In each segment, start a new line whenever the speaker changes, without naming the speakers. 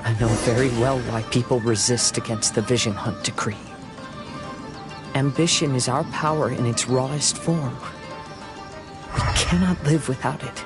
I know very well why people resist against the Vision Hunt decree. Ambition is our power in its rawest form. We cannot live without it.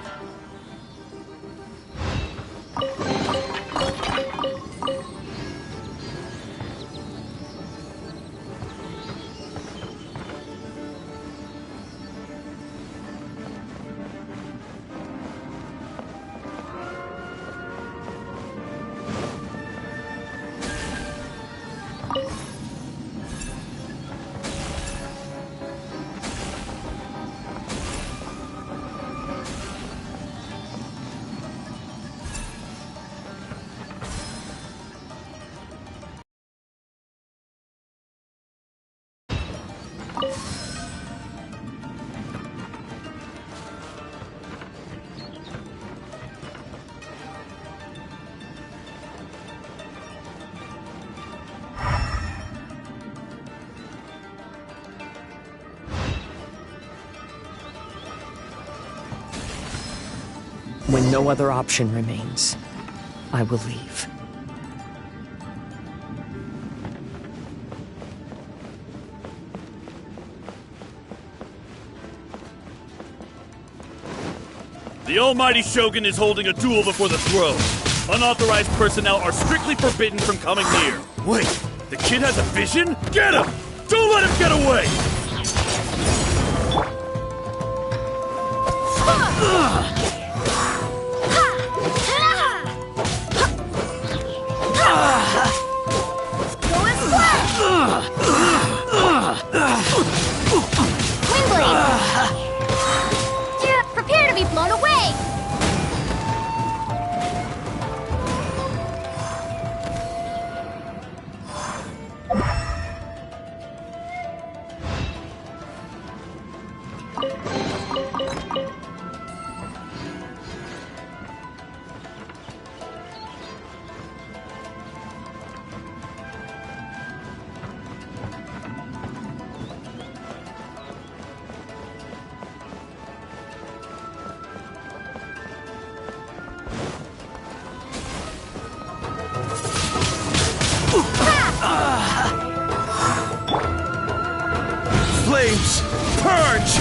When no other option remains, I will leave.
The Almighty Shogun is holding a duel before the throne. Unauthorized personnel are strictly forbidden from coming near. Wait, the kid has a vision? Get him! Don't let him get away!
Prepare to be blown away!
Flames! Purge!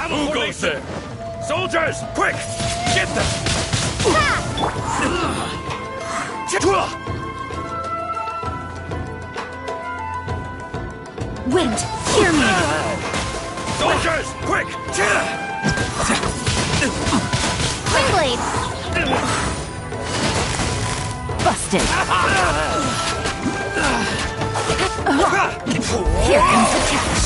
Who goes there? Soldiers, quick! Get them!
Wind, hear me!
Soldiers, quick!
Windblade!
Busted! Here comes the catch!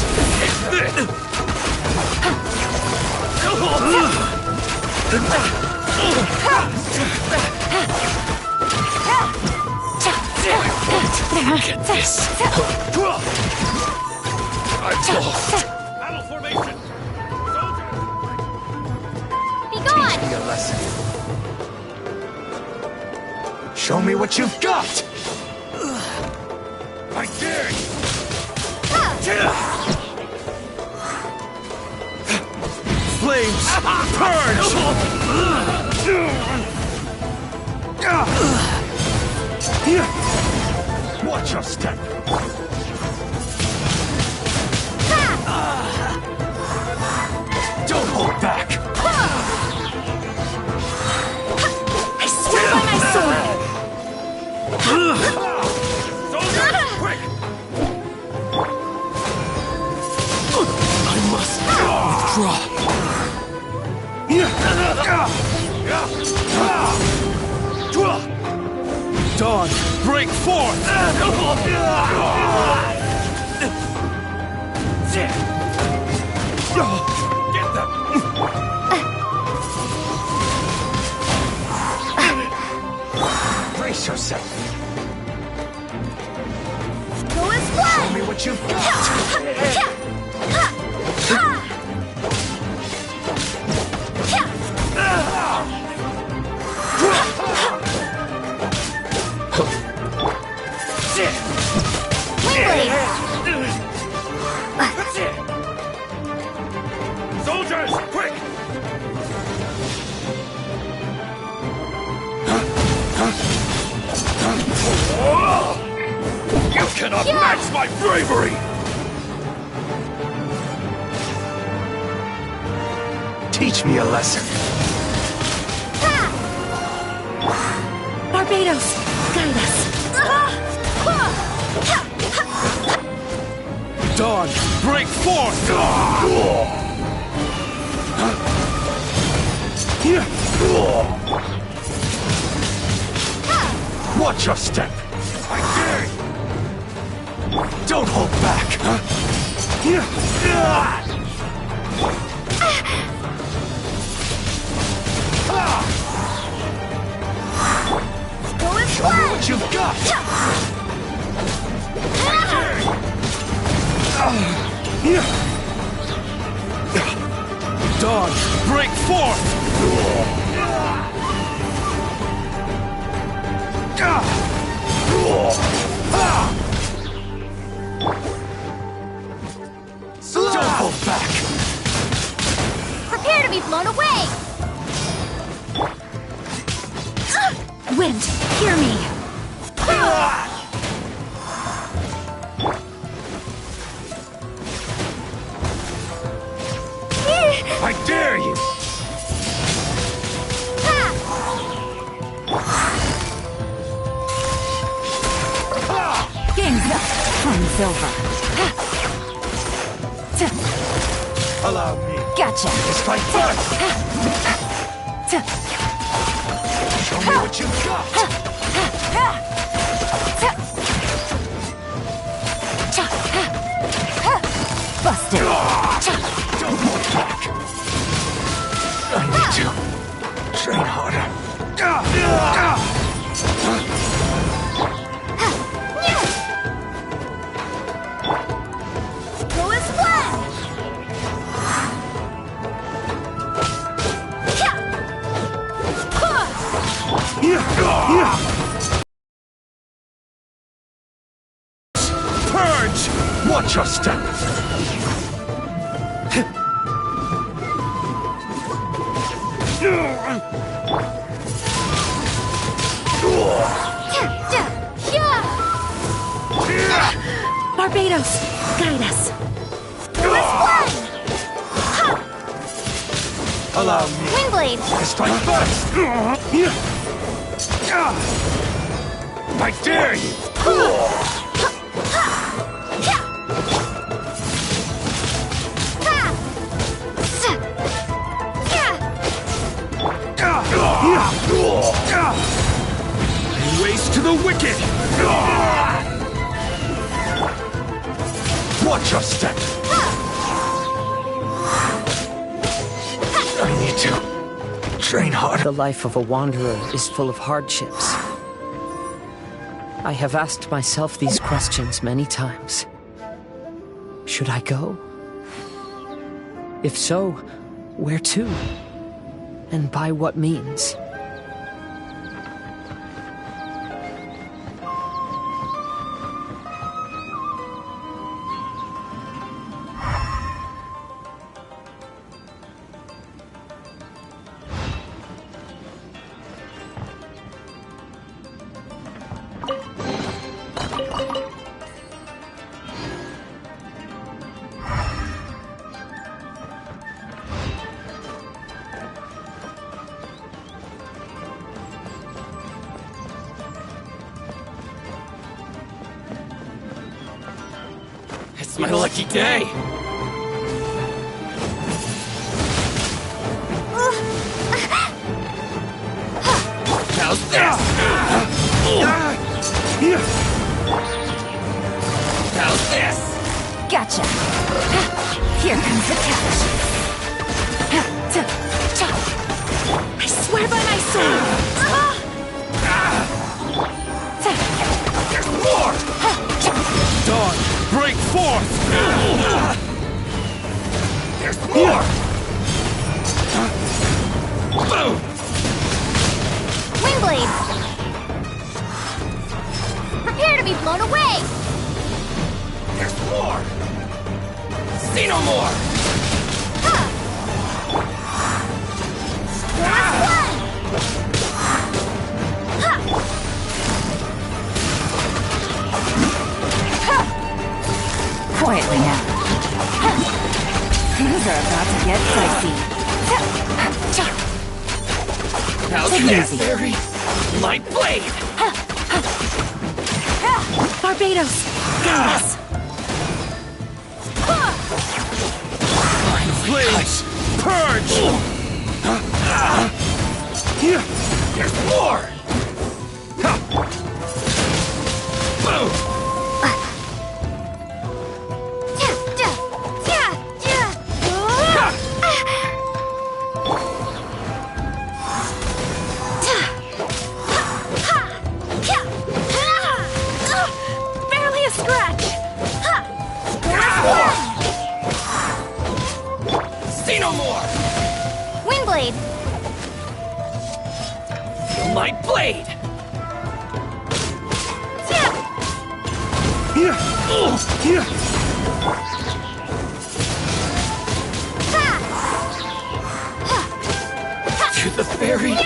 Get this.
I've lost! Battle formation!
Be
Teach
gone!
me a lesson. Show me what you've got!
I dare you!
Flames! Purge! Watch your step! Don't hold back!
I swear by my sword!
Soldiers, quick!
I must withdraw.
Dawn, break forth!
Get them!
Brace yourself!
Go as
Show
one!
me what you've got!
Soldiers, quick! You cannot match my bravery!
Teach me a lesson.
Barbados, guide us!
Dawn, break forth! Watch your step!
I dare you!
Don't hold back!
Go as
Show me
one!
what you've got! Dawn, break forth! Don't hold back!
Prepare to be blown away!
Wind, hear me!
I dare you!
Game's up! Time's over!
Allow me
Gotcha!
to strike first! Show me what you've got!
Busted!
Don't hold back! I need to train harder.
Go as one!
Purge! Watch your step!
Barbados, guide us!
Go as one!
Allow me
Windblade!
to strike first! I dare you! Waste to the wicked! Watch your step! I need to train harder.
The life of a wanderer is full of hardships. I have asked myself these questions many times. Should I go? If so, where to? And by what means?
It's my lucky day! How's this? How's this?
Gotcha. Here comes the catch. I swear by my sword.
There's more!
Dawn, break forth!
There's more! Boom!
Windblade! Prepare to be blown away!
There's more! See no more!
Quietly now. Things are about to get dicey.
How's
Take it
this?
easy.
Fairy? My blade!
Barbados, guide us.
Blaze! Purge!
There's more! Boom!
Barely a scratch!
See no more!
Windblade!
Feel my blade! To the fairy!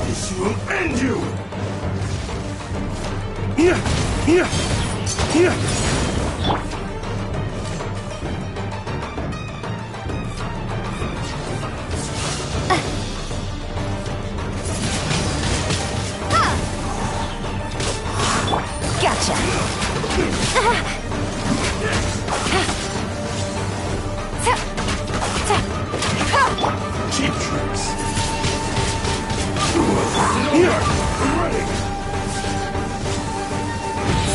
This will end you!
Gotcha.
Cheap tricks.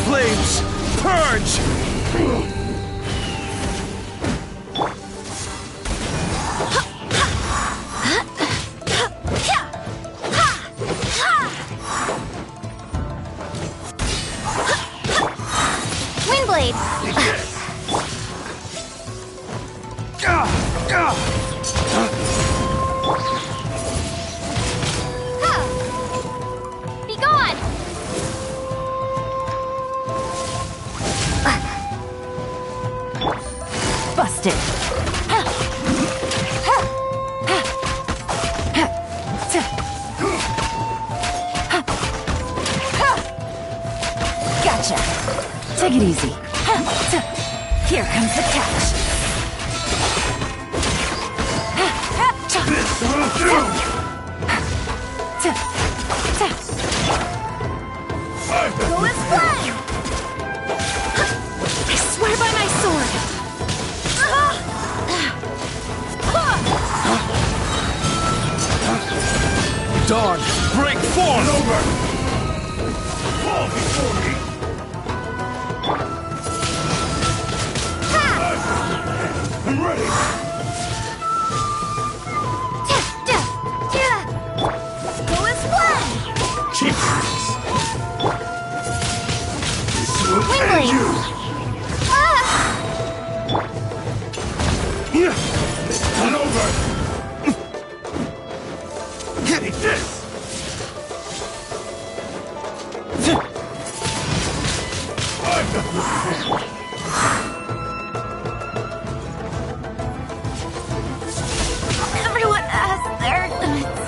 Flames, purge!
Windblade. Be gone.
Busted. Gotcha. Take it easy. Here comes the catch.
This will do!
Go as planned.
I swear by my sword.
Dawn, break forth! Over! Fall before me! I'm ready!
Go as planned.
Cheap tricks! This will
Windblade.
end you! Here! It's not over! Take this! I've got this!
Everyone has their limits.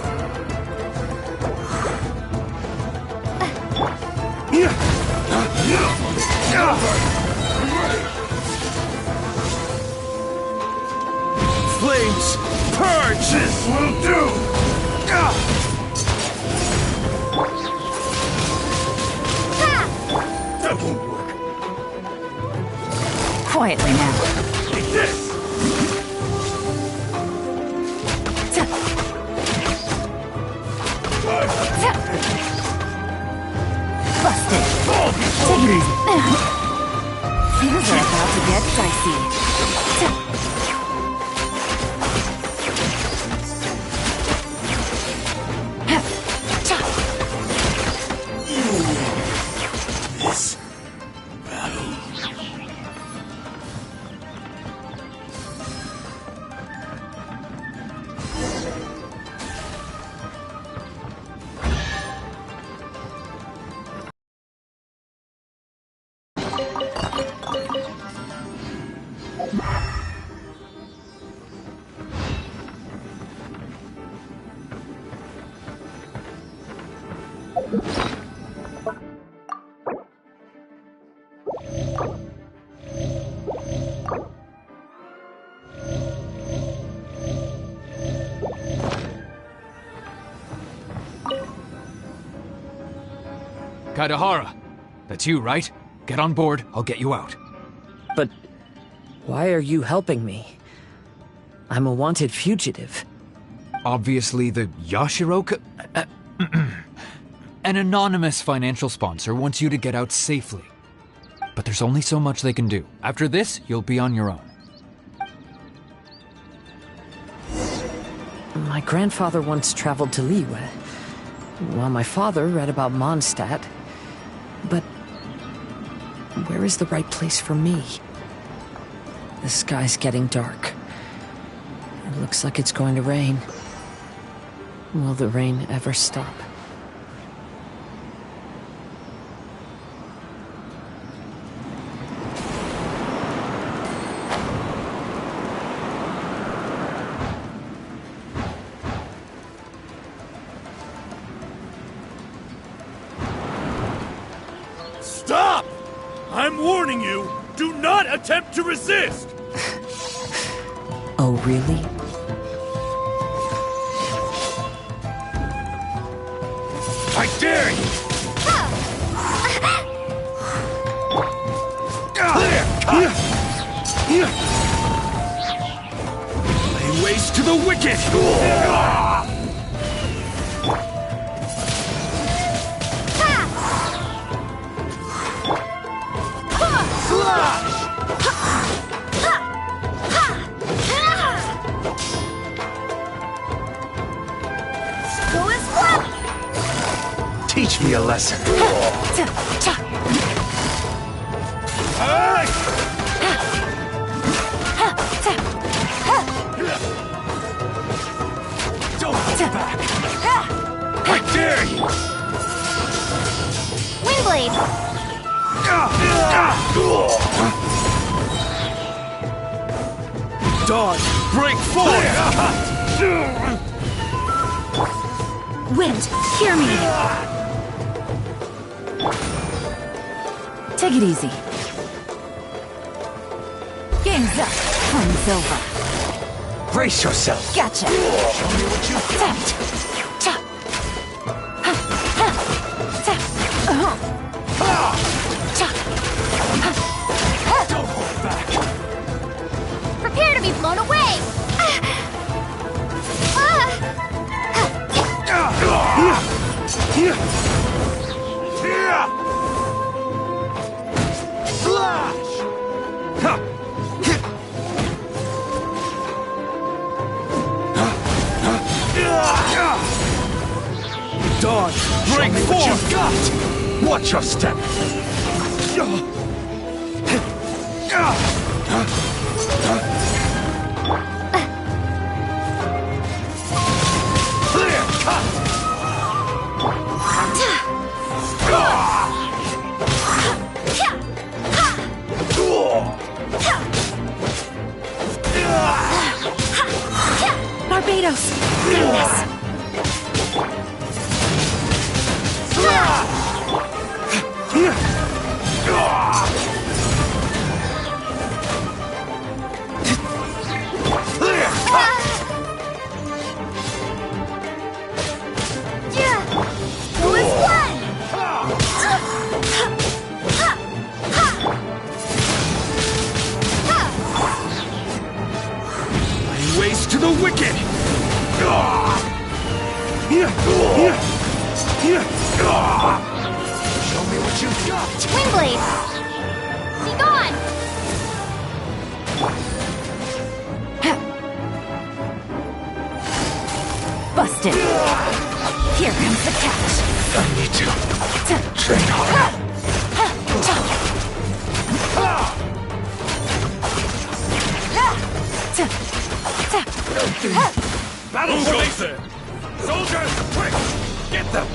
Flames, purge! This will do! That won't work.
Quietly now.
Take this!
Busted.
Fall
Take
before
it
me!
easy. Things are about to get dicey.
This battle.
Kaidahara, that's you, right? Get on board, I'll get you out.
But why are you helping me? I'm a wanted fugitive.
Obviously the Yashiro... An anonymous financial sponsor wants you to get out safely. But there's only so much they can do. After this, you'll be on your own.
My grandfather once traveled to Liyue, while my father read about Mondstadt. But where is the right place for me? The sky's getting dark. It looks like it's going to rain. Will the rain ever stop?
I'm warning you, do not attempt to resist!
Oh, really?
I dare you! Lay waste to the wicked!
Go as one!
Teach me a lesson. Don't hold back! I dare you!
Windblade!
Dawn, break forth!
Wind, hear me! Take it easy. Game's up. Fun's over.
Brace yourself!
Gotcha.
Show me what you got! Don't hold back!
Prepare to be blown away!
Flash! Dawn, break forth! What you got! Watch your step! Clear cut!
Barbados! Goodness!
Go as one!
Lay waste to the wicked! Show me what you got!
Windblade! Be gone!
Busted! Here comes the catch!
I need to train harder. Battle formation! Soldiers, quick! Get them!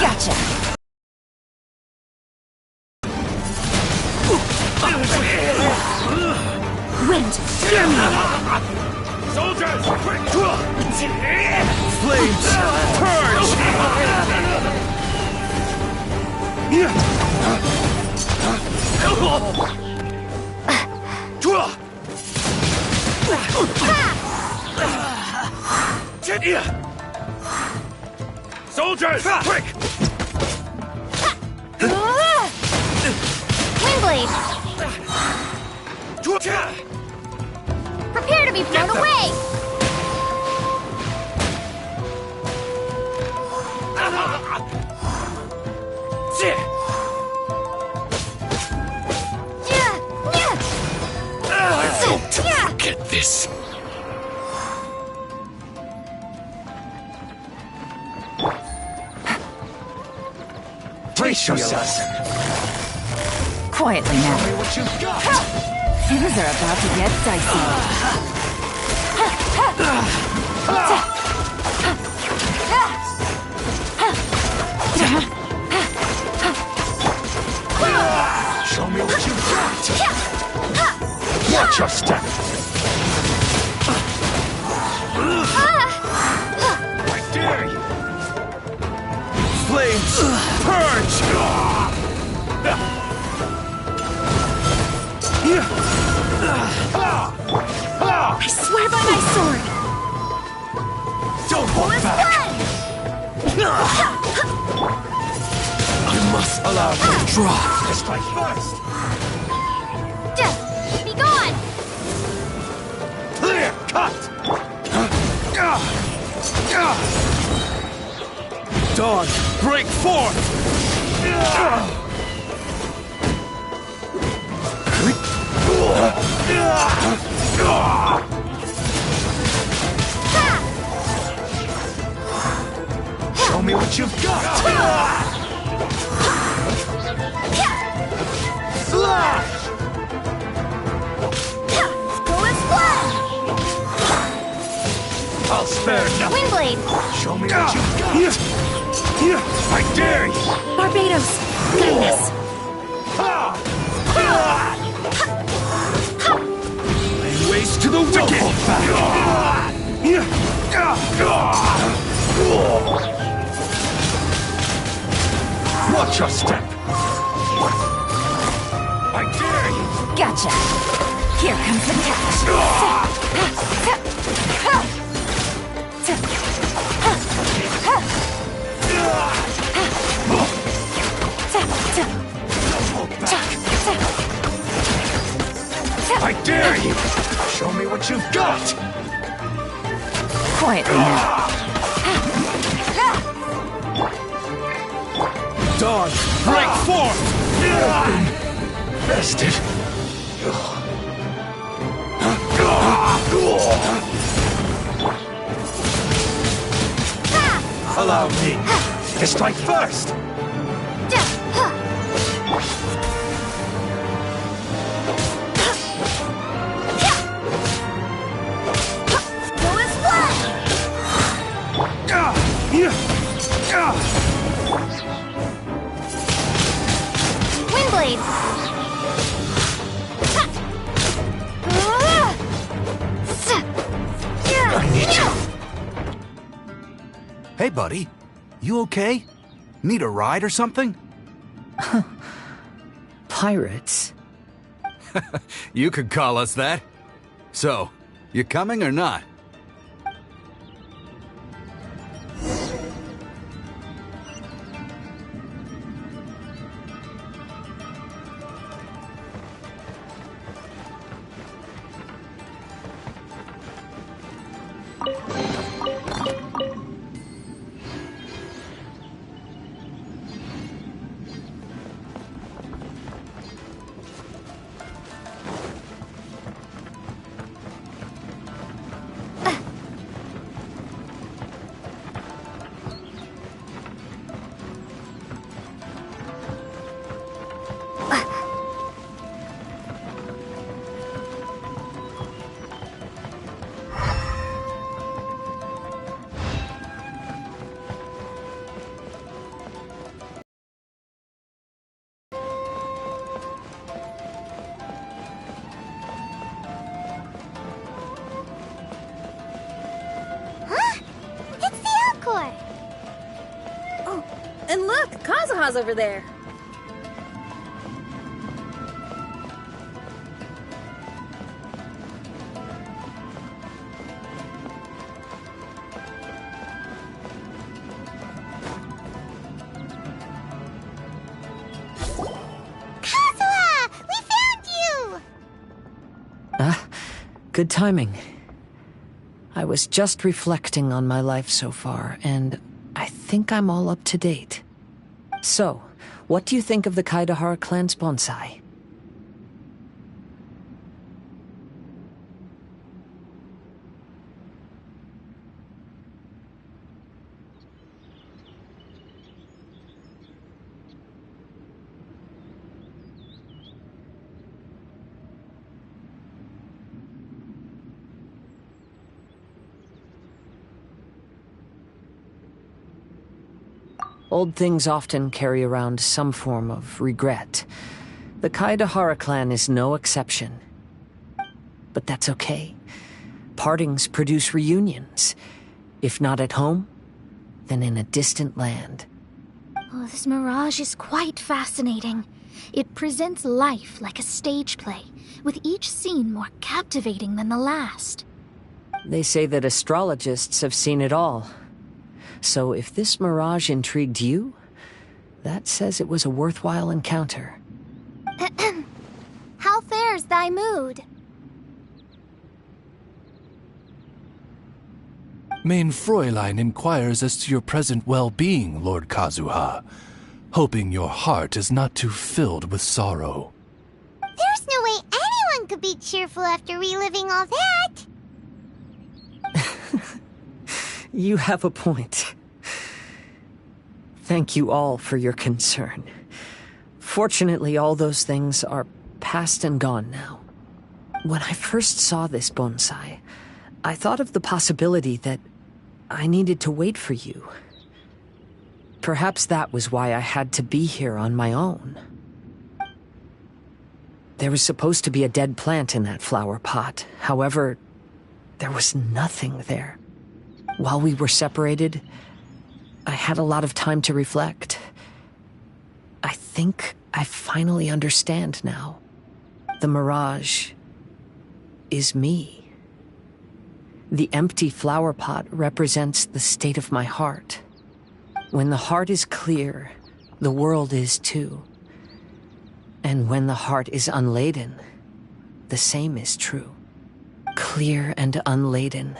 Gotcha! Wind, hear me!
Soldiers, quick! Flames, purge! Soldiers, quick!
Windblade! Prepare to be blown away!
Get this. Brace yourself.
Quietly now.
What you got?
Things are about to get dicey.
Show me what you got. Watch your step. I dare you. Flames, purge!
Allow me.
Draw.
Just like first.
Be gone!
Clear cut. Dawn, break forth. Show me what you've got. Slash.
Go and splash!
I'll spare nothing.
Windblade!
Show me what you've got. I dare you.
Barbados! Goodness!
Lay waste to the wicked. Watch your step. I dare you.
Gotcha! Here comes the catch!
I dare you. Show me what you've got.
Quietly now.
Dawn, break forth. Bested. Allow me to strike first.
Go and splash! Windblade!
I need you.
Hey, buddy. You okay? Need a ride or something?
Pirates?
You could call us that. So, you coming or not?
And look, Kazuha's over there.
Kazuha! We found you!
Good timing. I was just reflecting on my life so far, and I think I'm all up to date. So, what do you think of the Kaidahara clan's bonsai? Old things often carry around some form of regret. The Kaidahara clan is no exception. But that's okay. Partings produce reunions. If not at home, then in a distant land.
Oh, this mirage is quite fascinating. It presents life like a stage play, with each scene more captivating than the last.
They say that astrologists have seen it all. So if this mirage intrigued you, That says it was a worthwhile encounter.
How fares thy mood?
Main Fräulein inquires as to your present well-being, Lord Kazuha, hoping your heart is not too filled with sorrow.
There's no way anyone could be cheerful after reliving all that!
You have a point. Thank you all for your concern. Fortunately, all those things are past and gone now. When I first saw this bonsai, I thought of the possibility that I needed to wait for you. Perhaps that was why I had to be here on my own. There was supposed to be a dead plant in that flower pot. However, there was nothing there. While we were separated, I had a lot of time to reflect. I think I finally understand now. The mirage is me. The empty flower pot represents the state of my heart. When the heart is clear, the world is too. And when the heart is unladen, the same is true. Clear and unladen.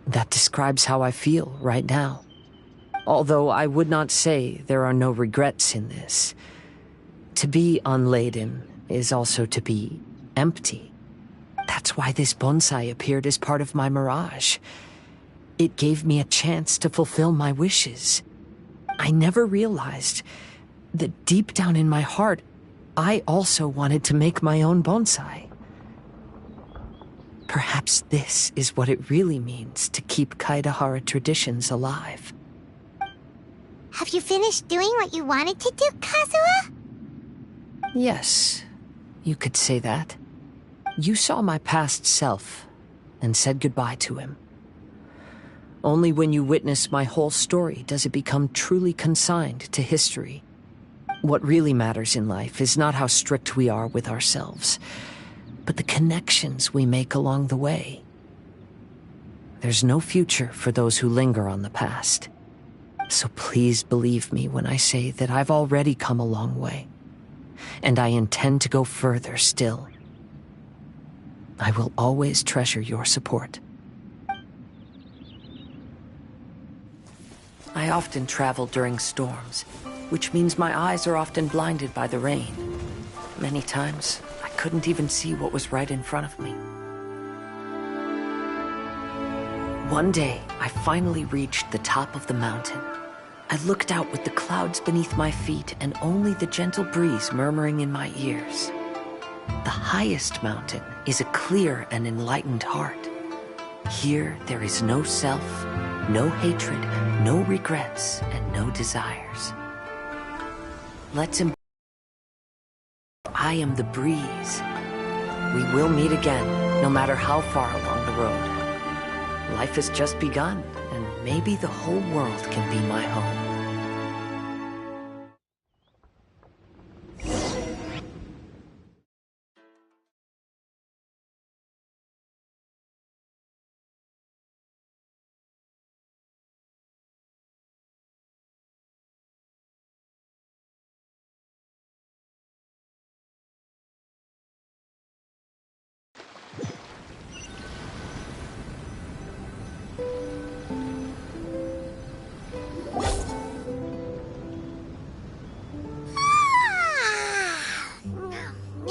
That describes how I feel right now. Although I would not say there are no regrets in this. To be unladen is also to be empty. That's why this bonsai appeared as part of my mirage. It gave me a chance to fulfill my wishes. I never realized that deep down in my heart, I also wanted to make my own bonsai. Perhaps this is what it really means to keep Kaedahara traditions alive.
Have you finished doing what you wanted to do, Kazuha?
Yes, you could say that. You saw my past self and said goodbye to him. Only when you witness my whole story does it become truly consigned to history. What really matters in life is not how strict we are with ourselves, but the connections we make along the way. There's no future for those who linger on the past. So please believe me when I say that I've already come a long way, and I intend to go further still. I will always treasure your support. I often travel during storms, which means my eyes are often blinded by the rain. Many times, I couldn't even see what was right in front of me. One day, I finally reached the top of the mountain. I looked out with the clouds beneath my feet and only the gentle breeze murmuring in my ears. The highest mountain is a clear and enlightened heart. Here, there is no self, no hatred, no regrets, and no desires. Let's embrace. I am the breeze. We will meet again, no matter how far along the road. Life has just begun, and maybe the whole world can be my home.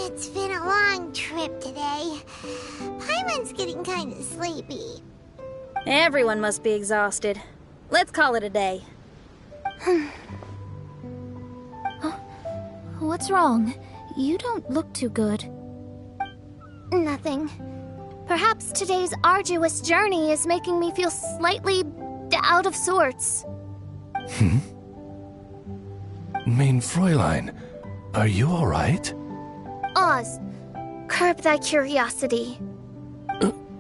It's been a long trip today. Paimon's getting kind of sleepy.
Everyone must be exhausted. Let's call it a day.
What's wrong? You don't look too good.
Nothing. Perhaps today's arduous journey is making me feel slightly out of sorts.
Main Fräulein, are you alright?
Oz, curb thy curiosity.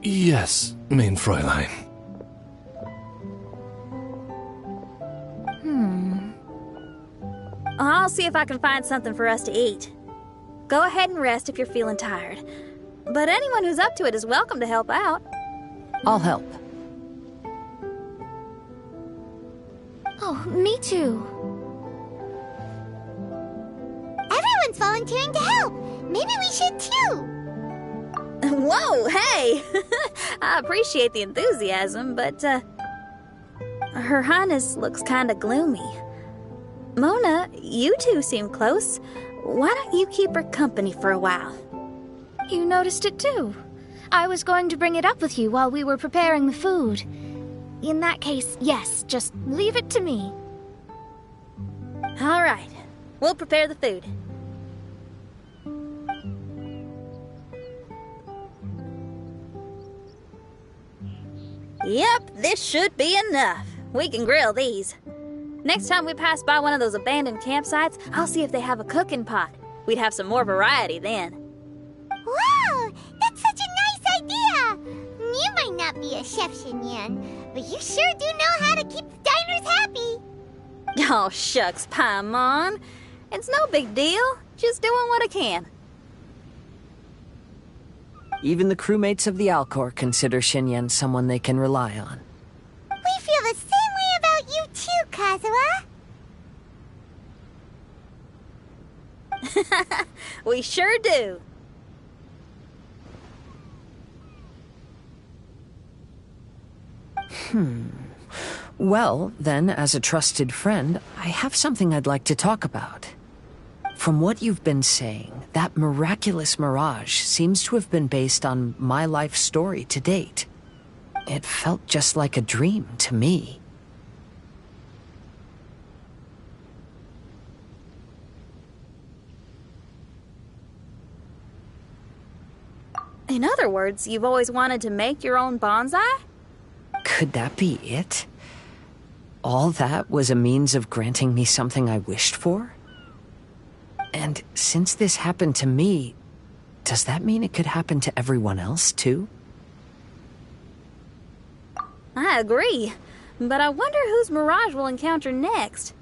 Yes, Main Fräulein.
I'll see if I can find something for us to eat. Go ahead and rest if you're feeling tired. But anyone who's up to it is welcome to help out.
I'll help.
Oh, me too.
volunteering to help. Maybe we should too.
Whoa, hey! I appreciate the enthusiasm, but, Her Highness looks kinda gloomy. Mona, you two seem close. Why don't you keep her company for a while?
You noticed it too. I was going to bring it up with you while we were preparing the food. In that case, yes, just leave it to me.
All right, we'll prepare the food. Yep, this should be enough. We can grill these. Next time we pass by one of those abandoned campsites, I'll see if they have a cooking pot. We'd have some more variety then.
Wow, that's such a nice idea. You might not be a chef, Xinyan, but you sure do know how to keep the diners happy.
Oh, shucks, Paimon. It's no big deal. Just doing what I can.
Even the crewmates of the Alcor consider Xinyan someone they can rely on.
We feel the same way about you too, Kazuha.
We sure do.
Well, then, as a trusted friend, I have something I'd like to talk about. From what you've been saying, that miraculous mirage seems to have been based on my life story to date. It felt just like a dream to me.
In other words, you've always wanted to make your own bonsai?
Could that be it? All that was a means of granting me something I wished for? And since this happened to me, does that mean it could happen to everyone else, too?
I agree, but I wonder whose mirage we'll encounter next.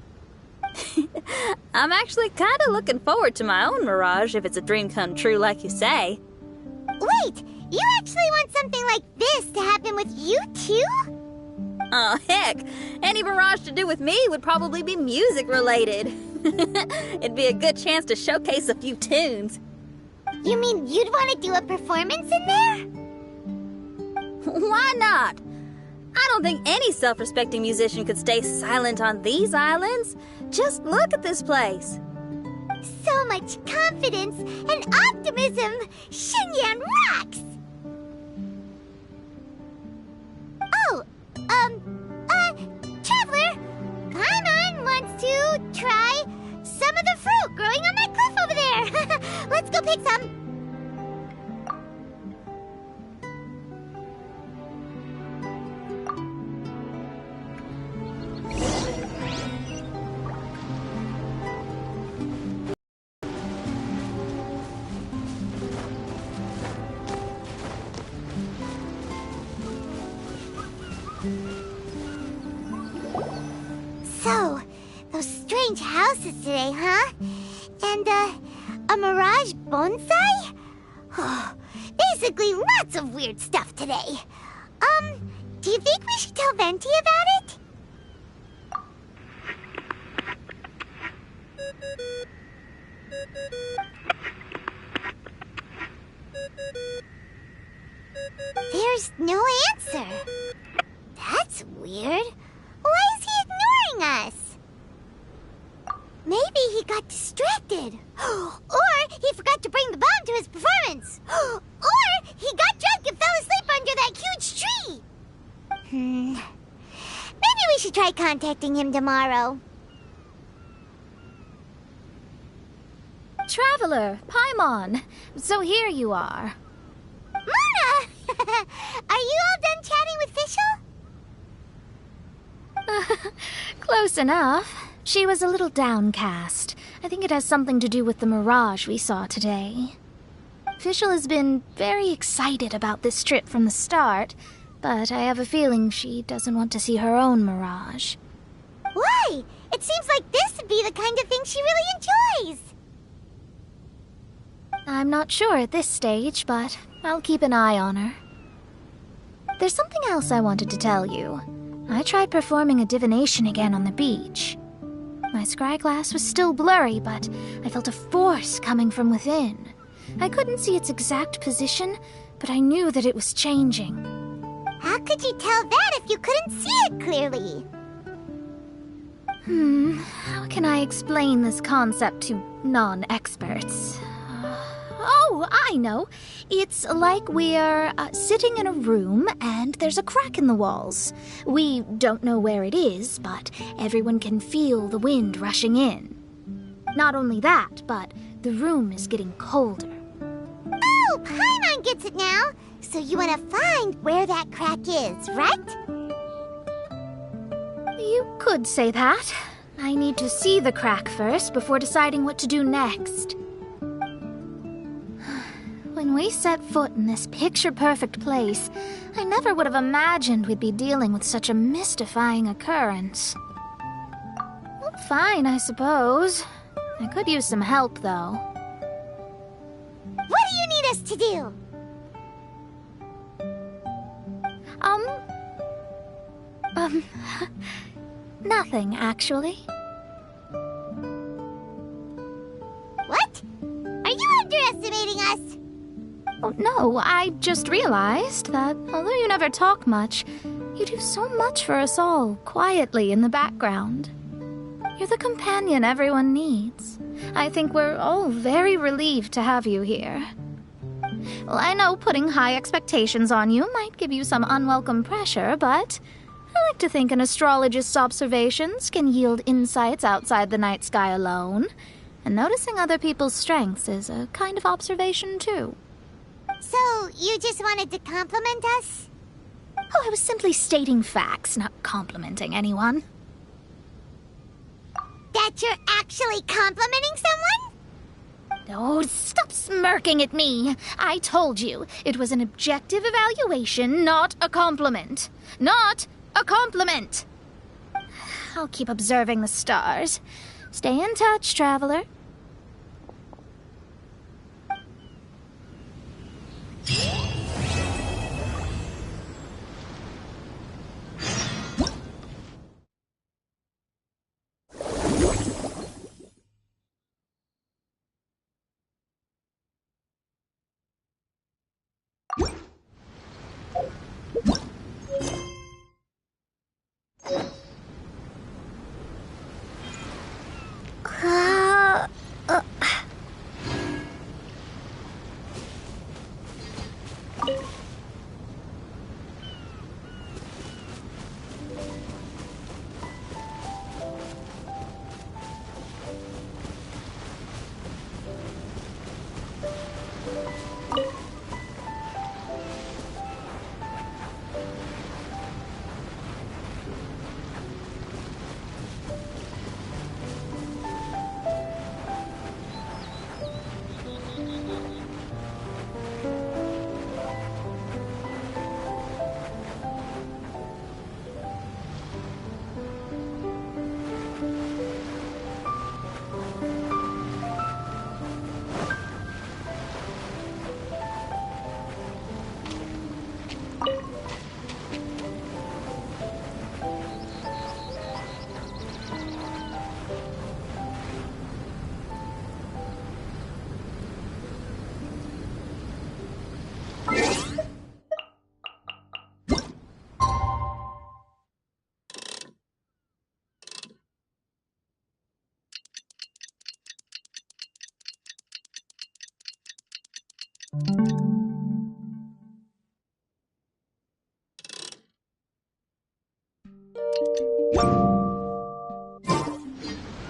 I'm actually kind of looking forward to my own mirage if it's a dream come true like you say.
Wait, you actually want something like this to happen with you too?
Oh, heck. Any mirage to do with me would probably be music-related. It'd be a good chance to showcase a few tunes.
You mean you'd want to do a performance in there?
Why not? I don't think any self-respecting musician could stay silent on these islands. Just look at this place.
So much confidence and optimism! Xinyan rocks! Oh, Traveler, Paimon wants to try some of the fruit growing on that cliff over there. Let's go pick some. So, those strange houses today, huh? And, a mirage bonsai? Oh, basically lots of weird stuff today. Do you think we should tell Venti about it? There's no answer. That's weird. Why is he ignoring us? Maybe he got distracted. Or he forgot to bring the bomb to his performance. Or he got drunk and fell asleep under that huge tree. Maybe we should try contacting him tomorrow.
Traveler, Paimon. So here you are.
Mona! Are you all done chatting with Fischl?
Close enough. She was a little downcast. I think it has something to do with the mirage we saw today. Fischl has been very excited about this trip from the start, but I have a feeling she doesn't want to see her own mirage.
Why? It seems like this would be the kind of thing she really enjoys.
I'm not sure at this stage, but I'll keep an eye on her. There's something else I wanted to tell you. I tried performing a divination again on the beach. My scry glass was still blurry, but I felt a force coming from within. I couldn't see its exact position, but I knew that it was changing.
How could you tell that if you couldn't see it clearly?
How can I explain this concept to non-experts? Oh, I know. It's like we're sitting in a room and there's a crack in the walls. We don't know where it is, but everyone can feel the wind rushing in. Not only that, but the room is getting colder.
Oh, Paimon gets it now. So you want to find where that crack is, right?
You could say that. I need to see the crack first before deciding what to do next. When we set foot in this picture-perfect place, I never would have imagined we'd be dealing with such a mystifying occurrence. Well, fine, I suppose. I could use some help, though.
What do you need us to do?
Nothing, actually.
What? Are you underestimating us?
Oh, no, I just realized that although you never talk much, you do so much for us all, quietly in the background. You're the companion everyone needs. I think we're all very relieved to have you here. Well, I know putting high expectations on you might give you some unwelcome pressure, but I like to think an astrologist's observations can yield insights outside the night sky alone. And noticing other people's strengths is a kind of observation, too.
So, you just wanted to compliment us?
Oh, I was simply stating facts, not complimenting anyone.
That you're actually complimenting someone?
Oh, stop smirking at me. I told you, it was an objective evaluation, not a compliment. Not a compliment! I'll keep observing the stars. Stay in touch, traveler.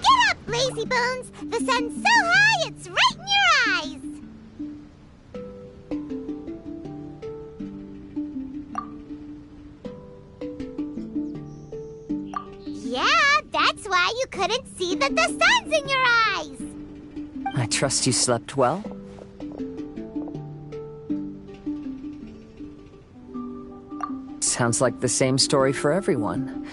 Get up, lazy bones! The sun's so high, it's right in your eyes! Yeah, that's why you couldn't see that the sun's in your eyes!
I trust you slept well? Sounds like the same story for everyone.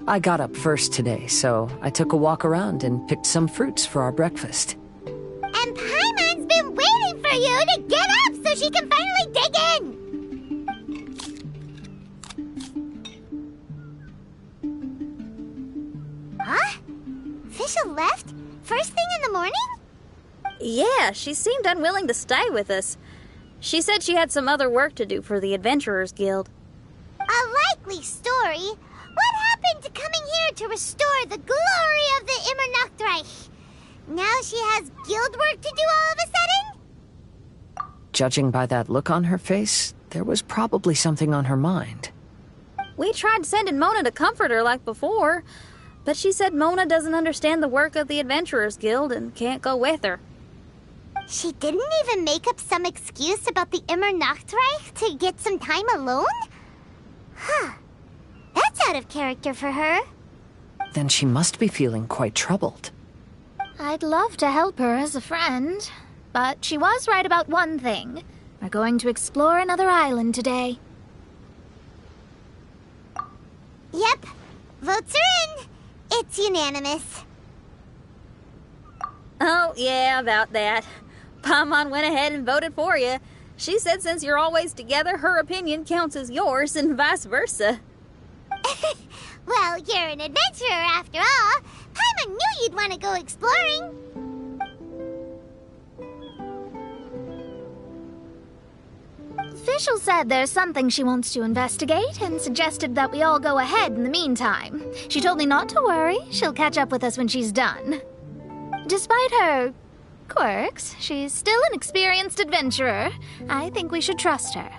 I got up first today, so I took a walk around and picked some fruits for our breakfast.
And Paimon's been waiting for you to get up so she can finally dig in! Huh? Fischl left? First thing in the morning?
Yeah, she seemed unwilling to stay with us. She said she had some other work to do for the Adventurers Guild.
A likely story. What happened to coming here to restore the glory of the Immernachtreich? Now she has guild work to do all of a sudden?
Judging by that look on her face, there was probably something on her mind.
We tried sending Mona to comfort her like before, but she said Mona doesn't understand the work of the Adventurers Guild and can't go with her.
She didn't even make up some excuse about the Immernachtreich to get some time alone? Huh. That's out of character for her.
Then she must be feeling quite troubled.
I'd love to help her as a friend, but she was right about one thing. We're going to explore another island today.
Yep. Votes are in. It's unanimous.
Oh, yeah, about that. Paimon went ahead and voted for you. She said since you're always together, her opinion counts as yours and vice versa.
Well, you're an adventurer after all. Paimon knew you'd want to go exploring.
Fischl said there's something she wants to investigate and suggested that we all go ahead in the meantime. She told me not to worry. She'll catch up with us when she's done. Despite her quirks, she's still an experienced adventurer. I think we should trust her.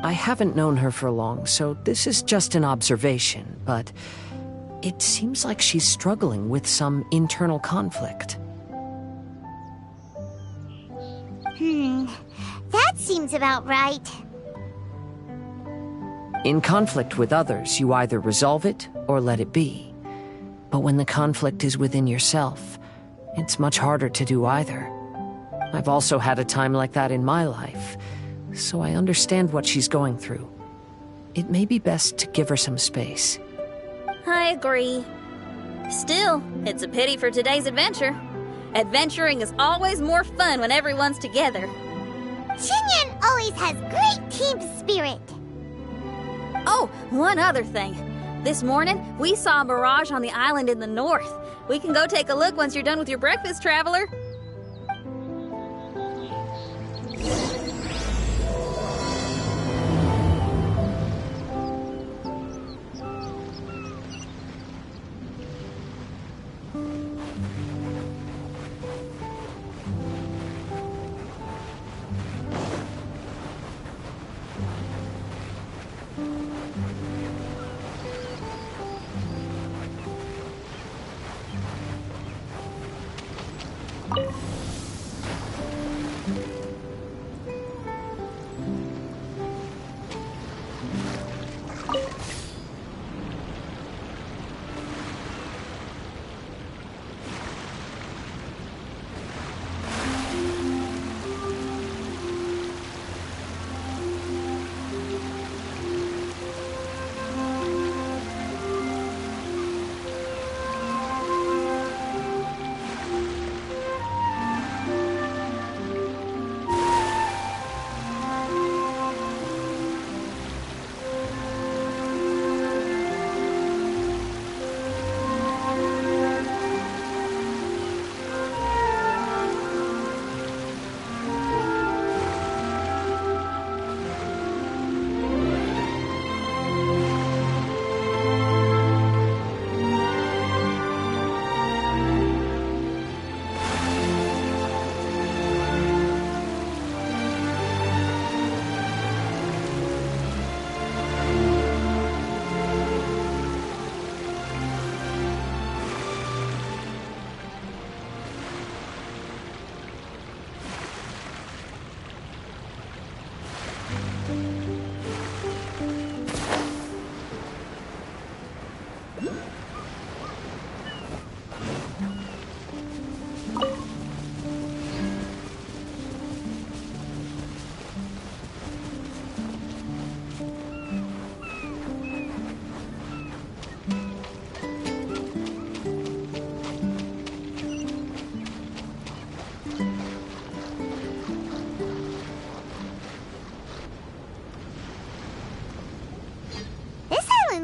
I haven't known her for long, so this is just an observation, but it seems like she's struggling with some internal conflict.
That seems about right.
In conflict with others, you either resolve it or let it be. But when the conflict is within yourself, it's much harder to do either. I've also had a time like that in my life, so I understand what she's going through. It may be best to give her some space.
I agree. Still, it's a pity for today's adventure. Adventuring is always more fun when everyone's together.
Xinyan always has great team spirit.
Oh, one other thing. This morning, we saw a mirage on the island in the north. We can go take a look once you're done with your breakfast, traveler.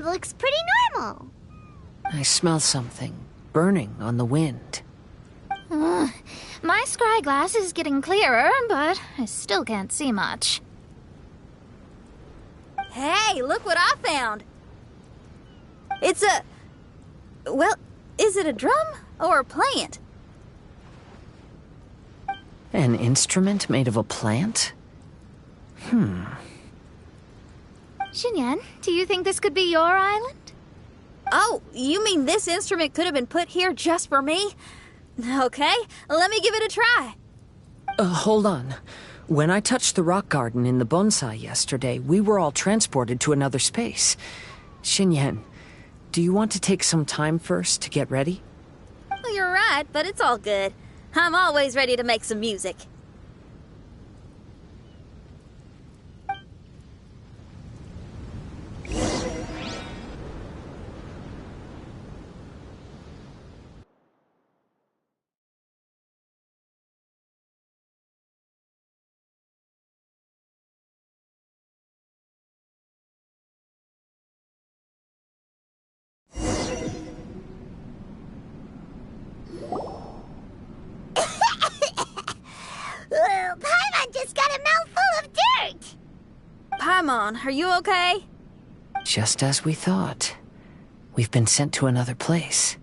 Looks pretty normal.
I smell something burning on the wind.
My scry glass is getting clearer, but I still can't see much.
Hey, look what I found! It's a... Well, is it a drum or a plant?
An instrument made of a plant?
Xinyan, do you think this could be your island?
Oh, you mean this instrument could have been put here just for me? Okay, let me give it a try.
Hold on. When I touched the rock garden in the bonsai yesterday, we were all transported to another space. Xinyan, do you want to take some time first to get ready?
Well, you're right, but it's all good. I'm always ready to make some music.
Paimon just got a mouthful of dirt!
Paimon, are you okay?
Just as we thought. We've been sent to another place.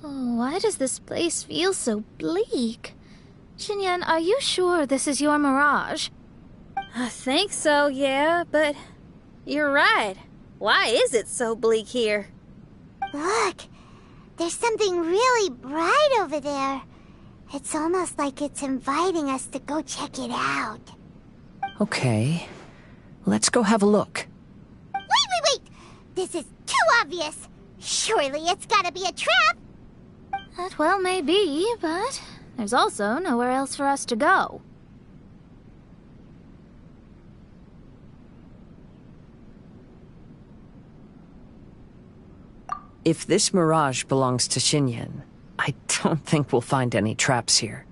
Oh, why does this place feel so bleak? Xinyan, are you sure this is your mirage?
I think so, yeah, but you're right. Why is it so bleak here?
Look, there's something really bright over there. It's almost like it's inviting us to go check it out.
Okay. Let's go have a look.
Wait! This is too obvious. Surely it's gotta be a trap.
That well may be, but there's also nowhere else for us to go.
If this mirage belongs to Xinyan, I don't think we'll find any traps here.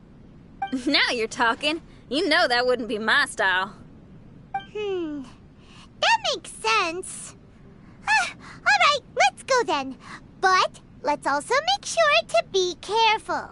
Now you're talking. You know that wouldn't be my style.
That makes sense. Alright, let's go then. But let's also make sure to be careful.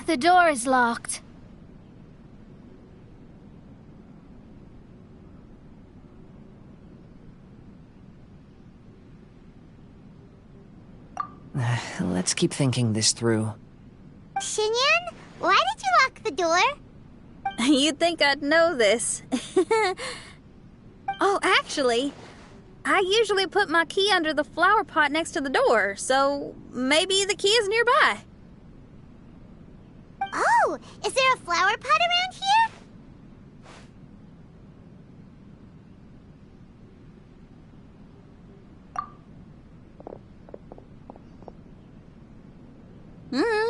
The door is locked.
Let's keep thinking this through.
Xinyan, why did you lock the door?
You'd think I'd know this. Oh, actually, I usually put my key under the flower pot next to the door, so maybe the key is nearby.
Oh, is there a flower pot around here?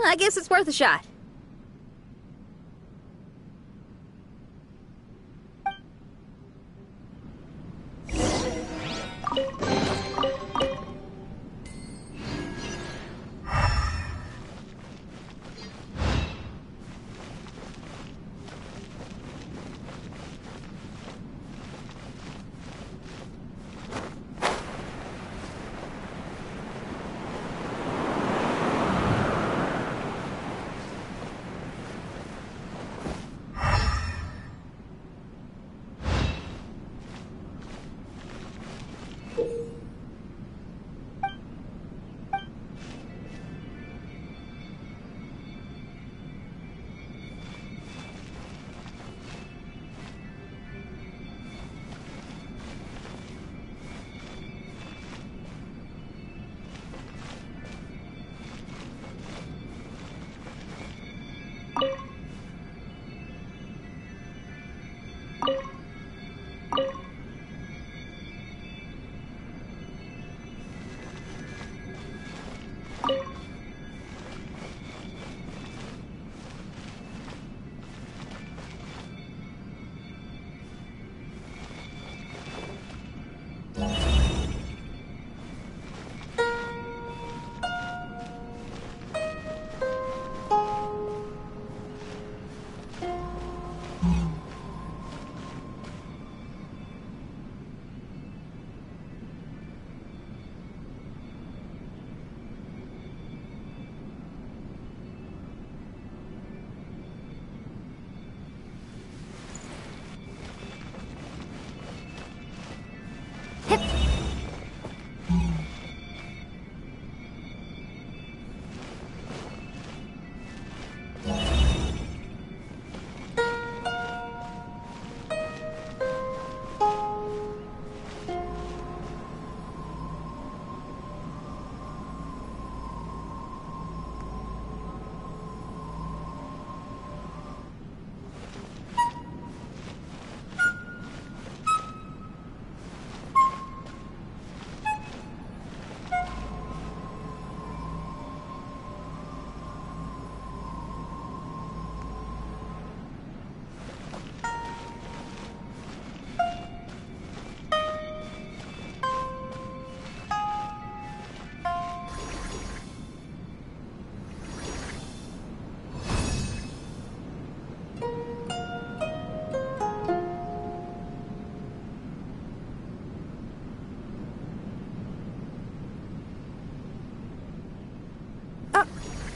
I guess it's worth a shot.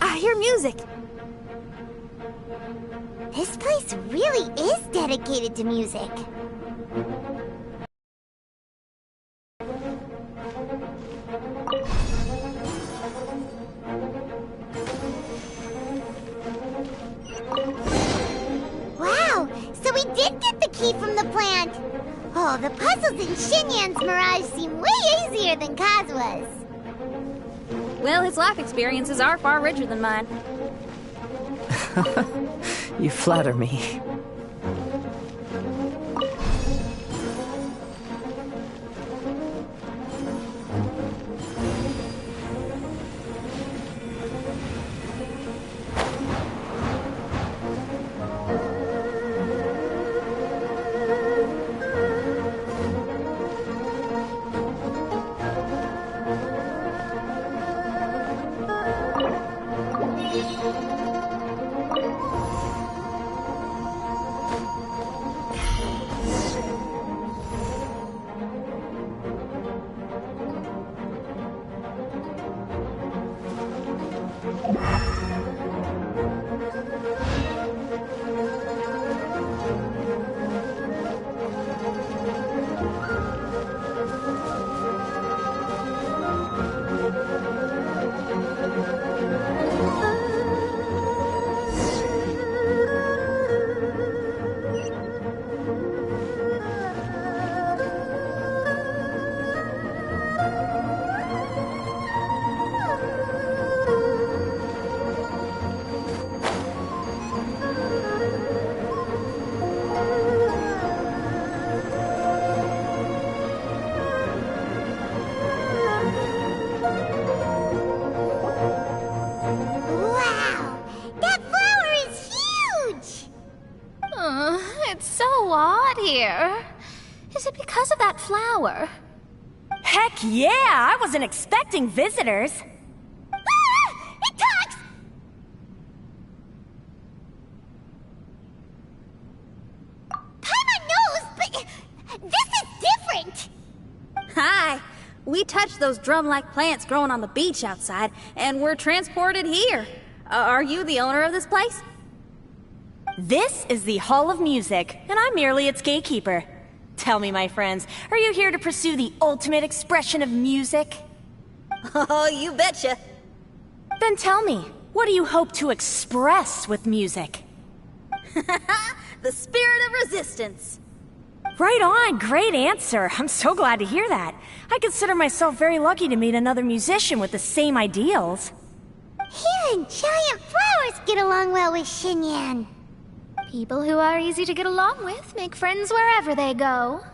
I hear music. This place really is dedicated to music. Wow, so we did get the key from the plant. Oh, the puzzles in Xinyan's Mirage seem way easier than Kazua's.
Well, his life experiences are far richer than mine.
You flatter me.
Is it because of that flower?
Heck yeah! I wasn't expecting visitors.
Ah! It talks! Paimon knows, but this is different!
Hi! We touched those drum-like plants growing on the beach outside, and we're transported here. Are you the owner of this place?
This is the Hall of Music, and I'm merely its gatekeeper. Tell me, my friends, are you here to pursue the ultimate expression of music?
Oh, you betcha.
Then tell me, what do you hope to express with music?
The spirit of resistance.
Right on, great answer. I'm so glad to hear that. I consider myself very lucky to meet another musician with the same ideals.
Even giant flowers get along well with Xinyan.
People who are easy to get along with make friends wherever they go.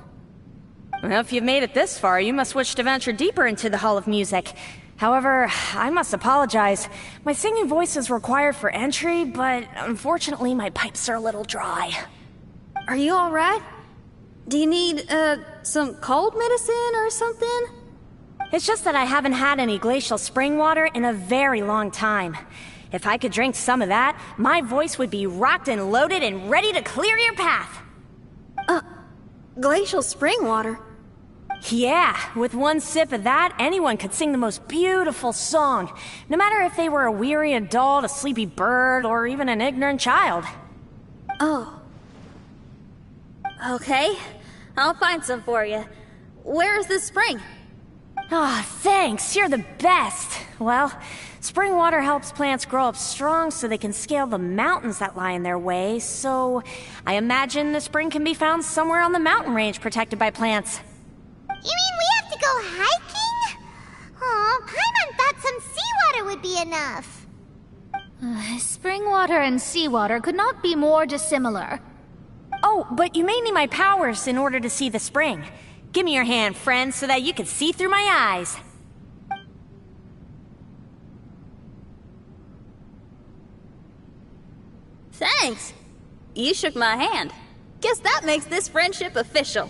Well, if you've made it this far, you must wish to venture deeper into the Hall of Music. However, I must apologize. My singing voice is required for entry, but unfortunately my pipes are a little dry.
Are you alright? Do you need, some cold medicine or something?
It's just that I haven't had any glacial spring water in a very long time. If I could drink some of that, my voice would be rocked and loaded and ready to clear your path.
Glacial spring water?
Yeah, with one sip of that, anyone could sing the most beautiful song, no matter if they were a weary adult, a sleepy bird, or even an ignorant child.
Oh. Okay, I'll find some for you. Where is this spring?
Ah, thanks, you're the best. Well, spring water helps plants grow up strong so they can scale the mountains that lie in their way, so I imagine the spring can be found somewhere on the mountain range protected by plants.
You mean we have to go hiking? Aw, Paimon thought some seawater would be enough.
Spring water and seawater could not be more dissimilar.
Oh, but you may need my powers in order to see the spring. Give me your hand, friend, so that you can see through my eyes.
Thanks. You shook my hand. Guess that makes this friendship official.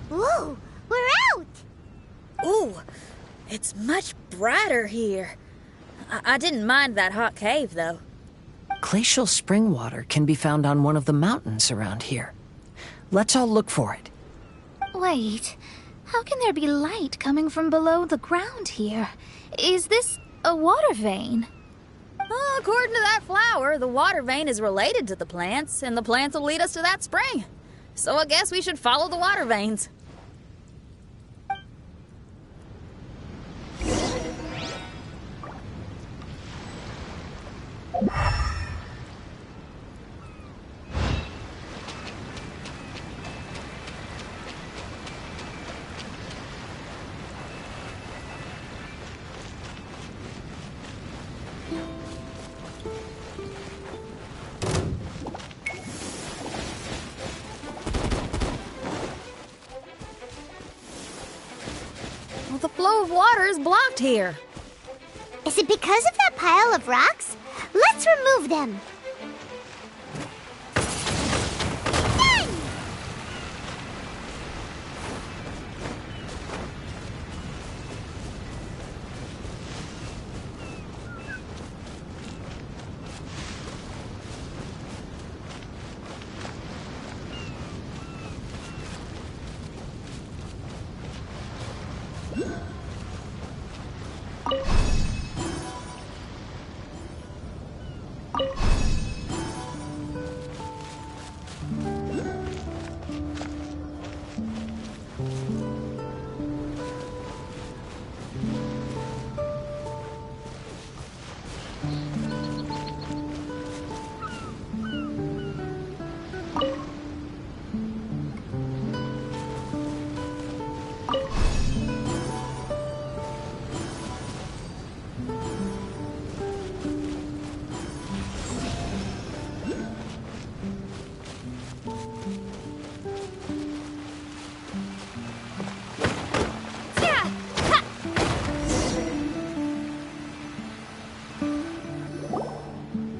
Ooh, we're out!
Ooh, it's much brighter here. I didn't mind that hot cave, though.
Glacial spring water can be found on one of the mountains around here. Let's all look for it.
Wait, how can there be light coming from below the ground here? Is this a water vein?
According to that flower, the water vein is related to the plants, and the plants will lead us to that spring. So I guess we should follow the water veins. Well, the flow of water is blocked here.
Is it because of that pile of rocks? Let's remove them. Done!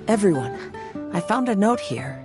Everyone, I found a note here.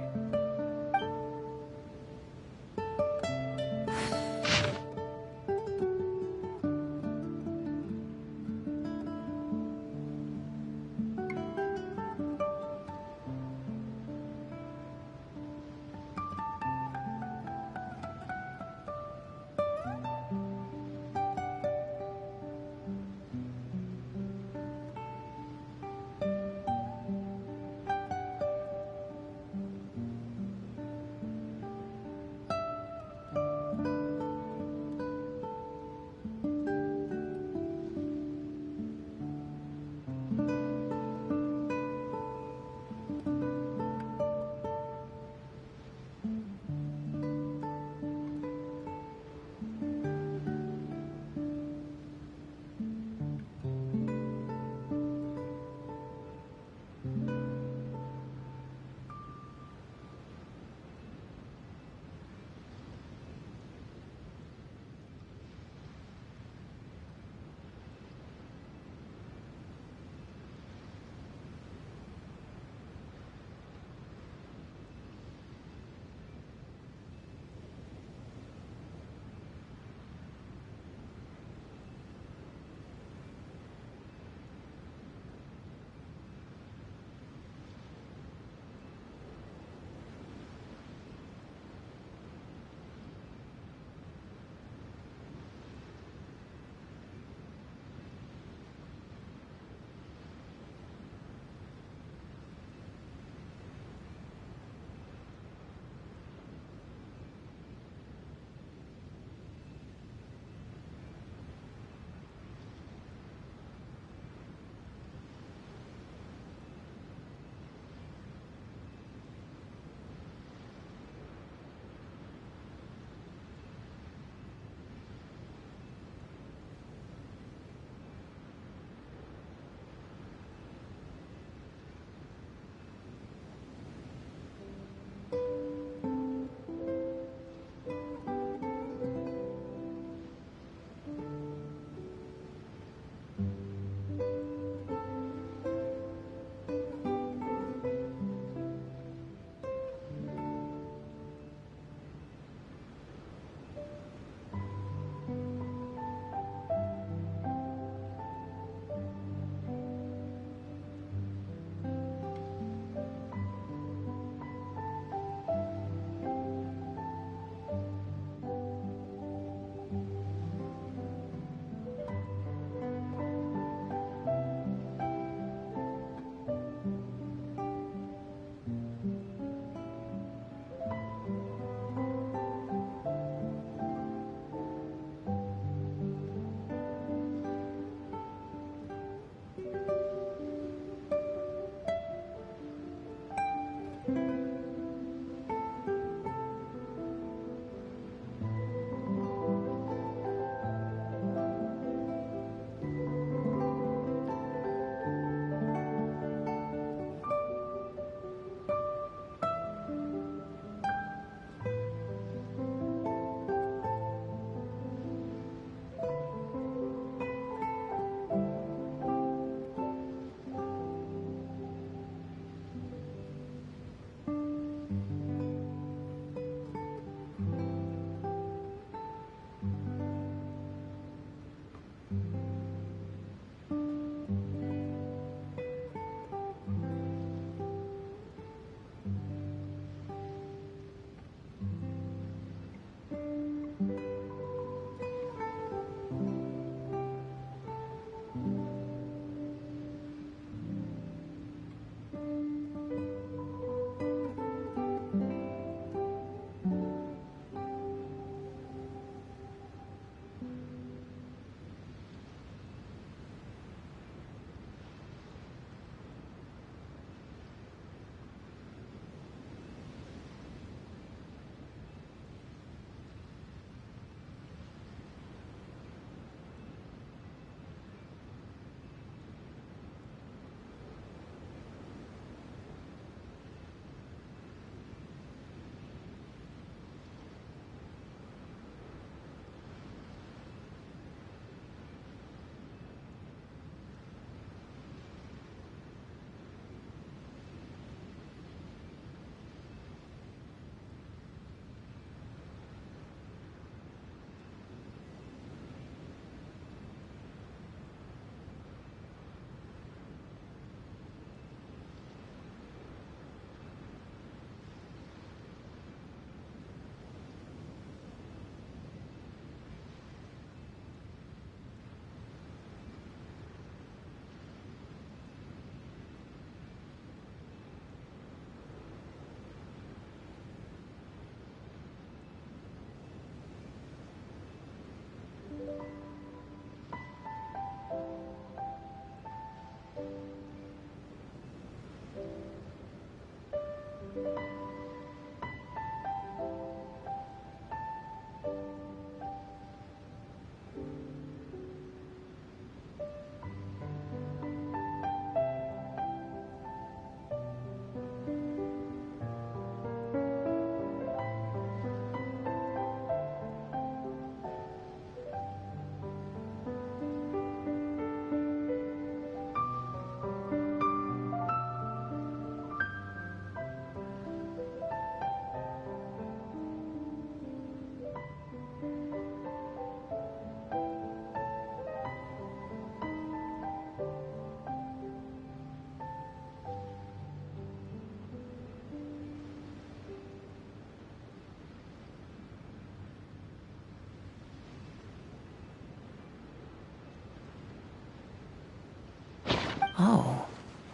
Oh,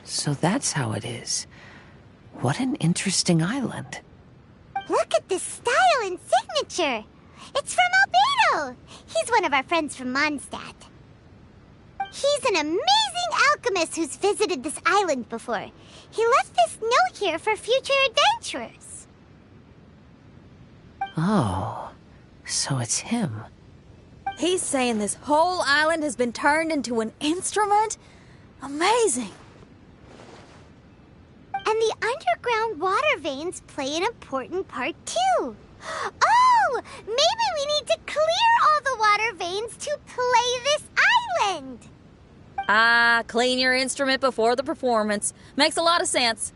so that's how it is. What an interesting island.
Look at this style and signature. It's from Albedo. He's one of our friends from Mondstadt. He's an amazing alchemist who's visited this island before. He left this note here for future adventurers.
Oh, so it's him.
He's saying this whole island has been turned into an instrument? Amazing!
And the underground water veins play an important part too. Oh! Maybe we need to clear all the water veins to play this island!
Ah, clean your instrument before the performance. Makes a lot of sense.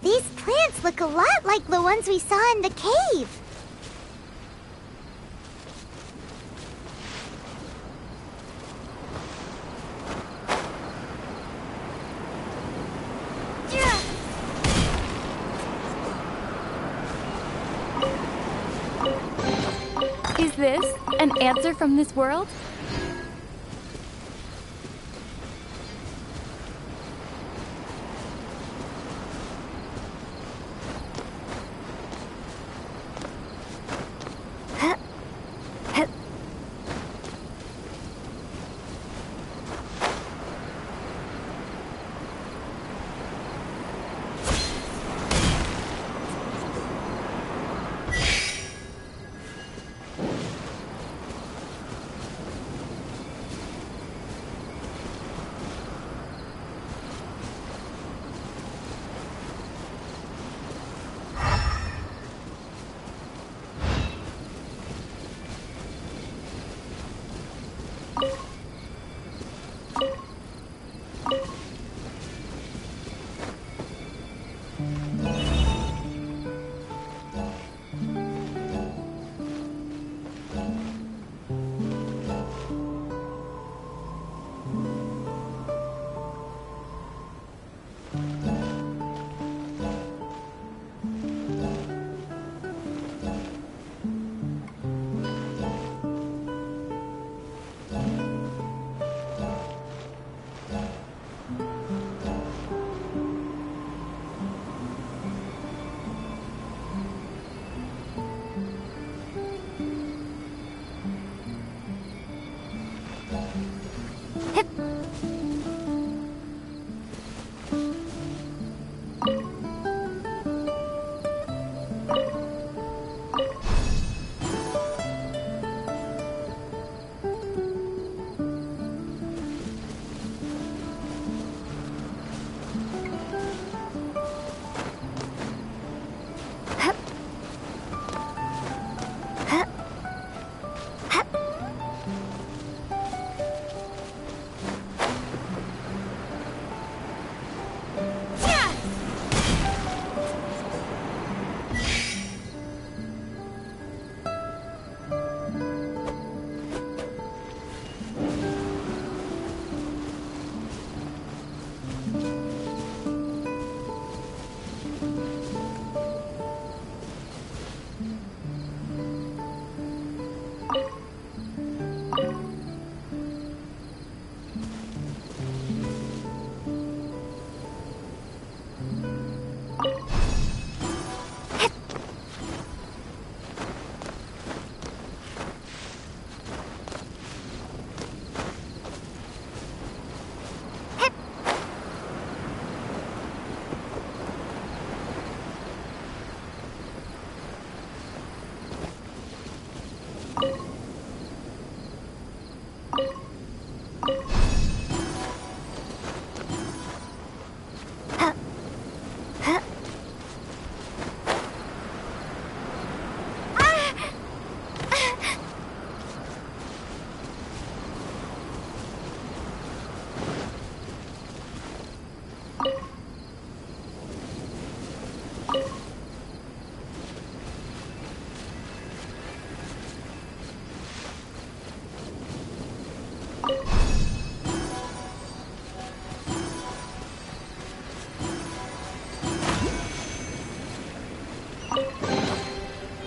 These plants look a lot like the ones we saw in the cave.
Is this an answer from this world?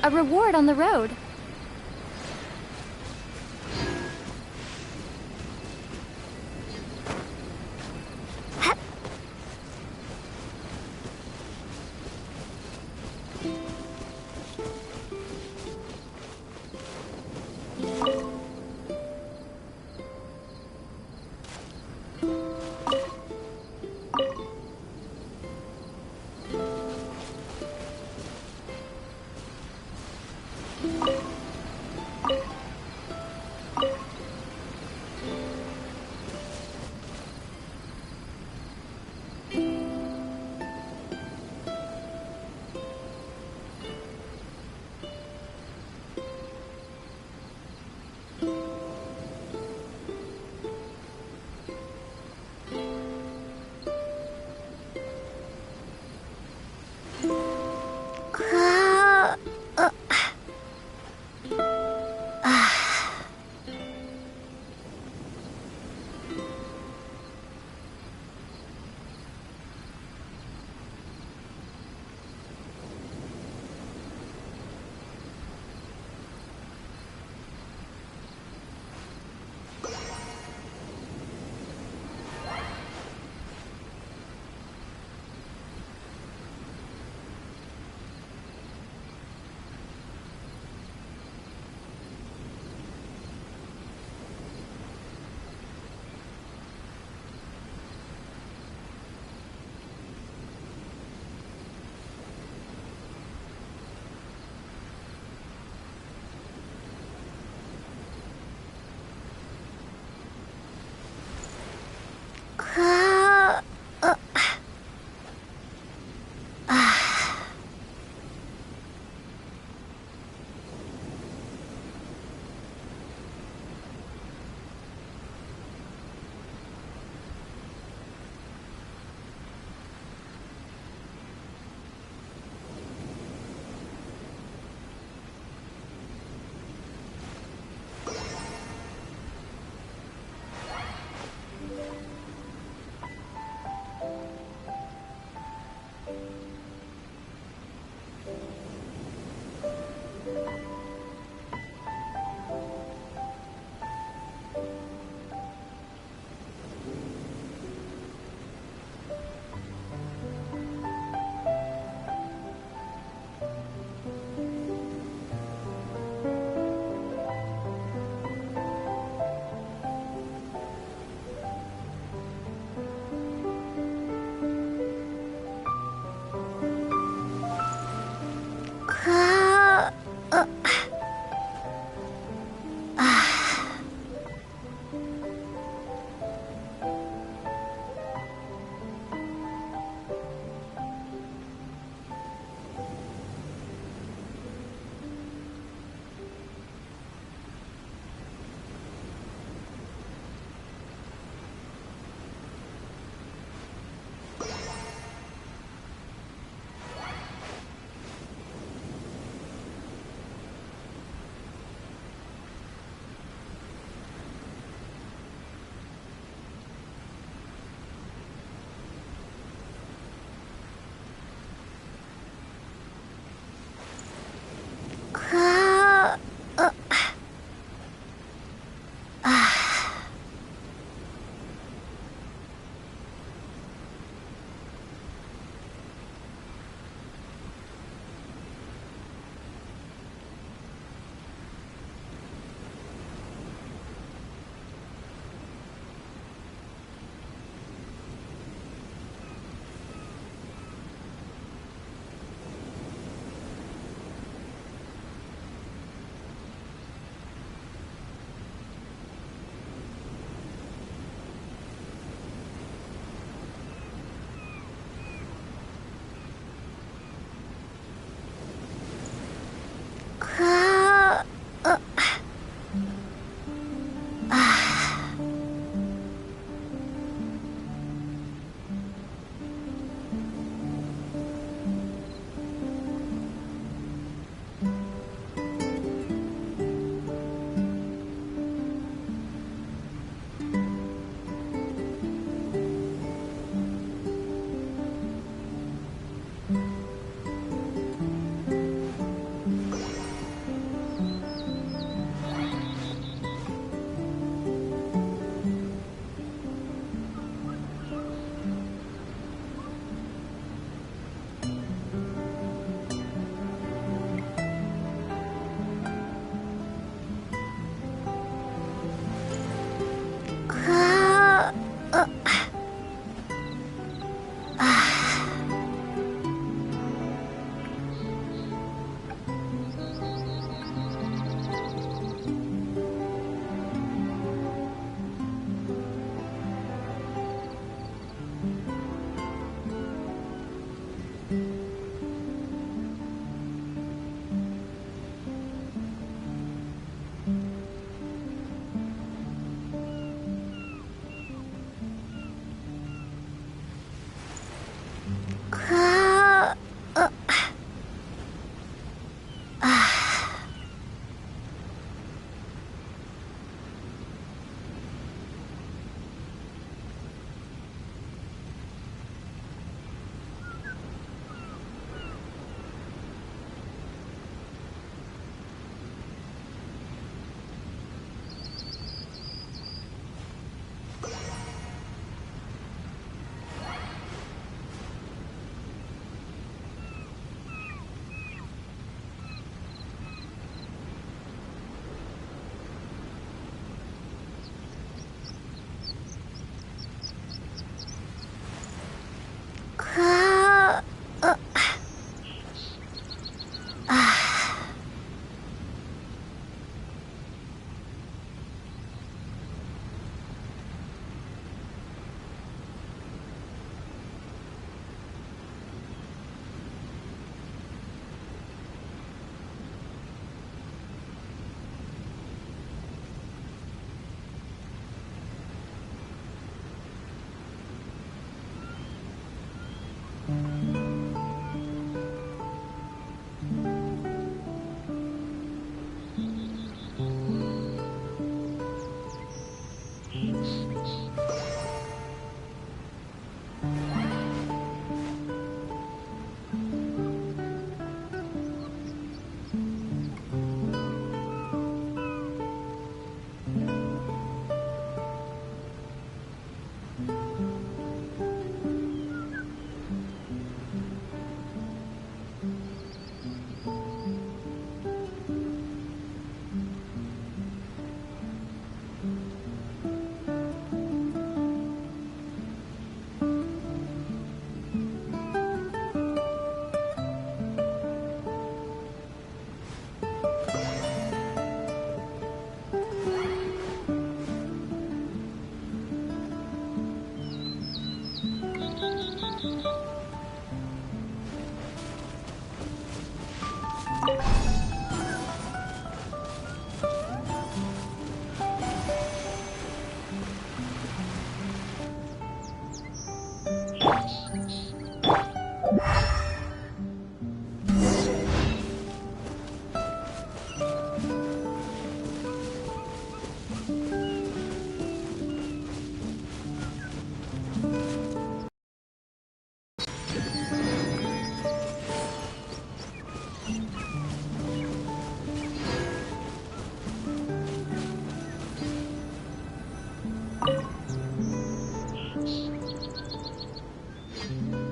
A reward on the road.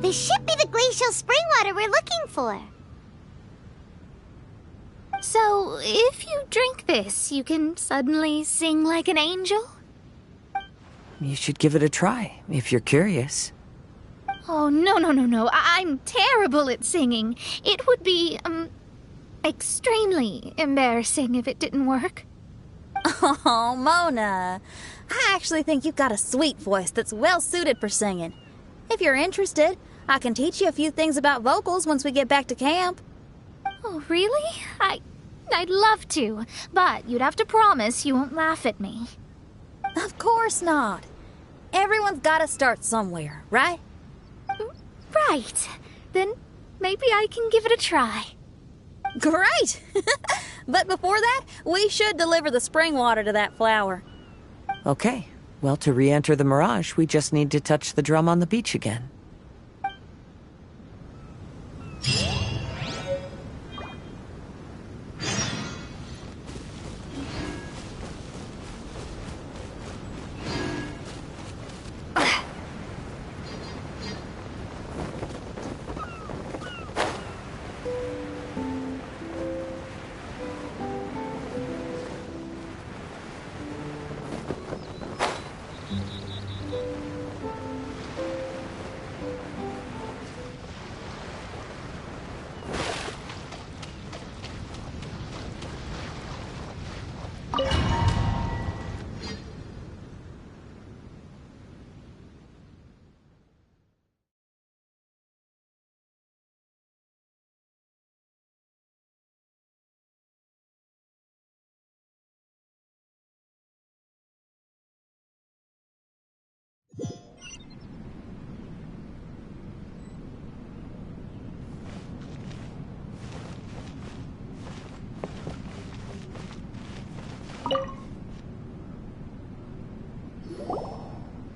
This should be the glacial spring water we're looking for.
So, if you drink this, you can suddenly sing like an angel?
You should give it a try, if you're curious.
Oh, no. I'm terrible at singing. It would be, extremely embarrassing if it didn't work.
Oh, Mona. I actually think you've got a sweet voice that's well suited for singing. If you're interested, I can teach you a few things about vocals once we get back to camp.
Oh, really? I'd love to, but you'd have to promise you won't laugh at me.
Of course not. Everyone's got to start somewhere, right?
Right. Then maybe I can give it a try.
Great! But before that, we should deliver the spring water to that flower.
Okay. Well, to re-enter the Mirage, we just need to touch the drum on the beach again.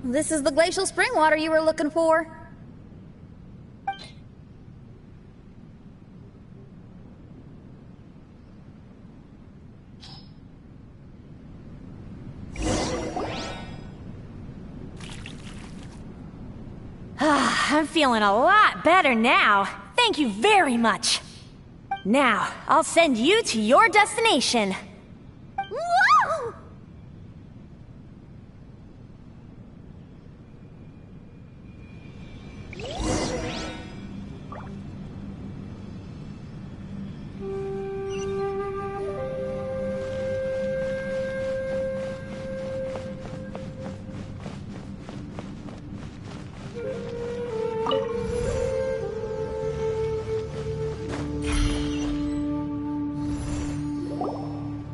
This is the glacial spring water you were looking for.
I'm feeling a lot better now. Thank you very much. Now, I'll send you to your destination.
Whoa!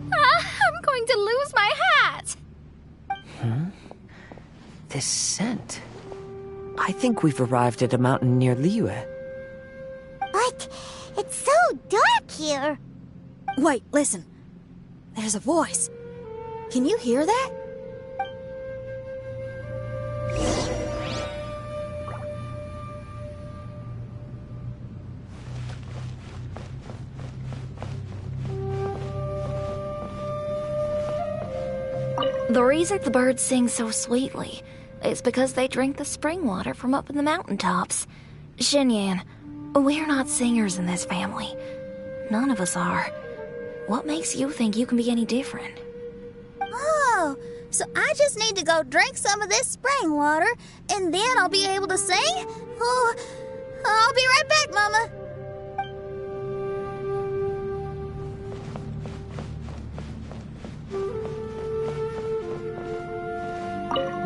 I'm going to lose my hat!
This scent. I think we've arrived at a mountain near Liyue.
But it's so dark here.
Wait, listen. There's a voice. Can you hear that?
The reason the birds sing so sweetly is because they drink the spring water from up in the mountaintops. Xinyan, we're not singers in this family. None of us are. What makes you think you can be any different?
Oh, so I just need to go drink some of this spring water, and then I'll be able to sing? Oh, I'll be right back, Mama.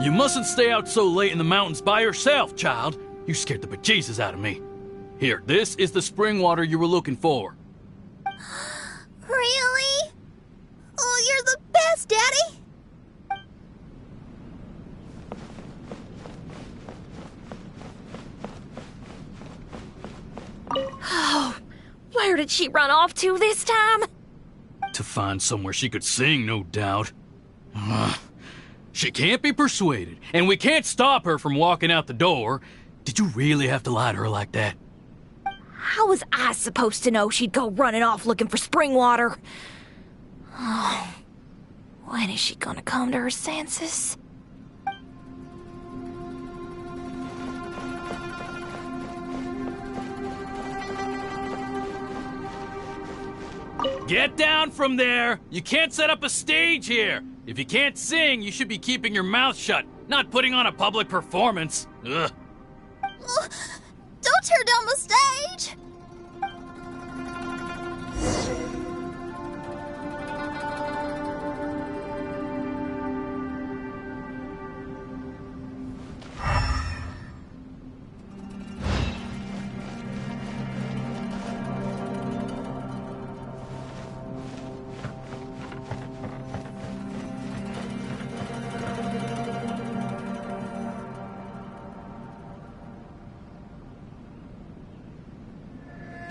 You mustn't stay out so late in the mountains by yourself, child. You scared the bejesus out of me. Here, this is the spring water you were looking for.
Really? Oh, you're the best, Daddy.
Oh, where did she run off to this time?
To find somewhere she could sing, no doubt. She can't be persuaded, and we can't stop her from walking out the door. Did you really have to lie to her like that?
How was I supposed to know she'd go running off looking for spring water? Oh, when is she gonna come to her senses?
Get down from there! You can't set up a stage here! If you can't sing, you should be keeping your mouth shut, not putting on a public performance. Ugh.
Don't tear down the stage!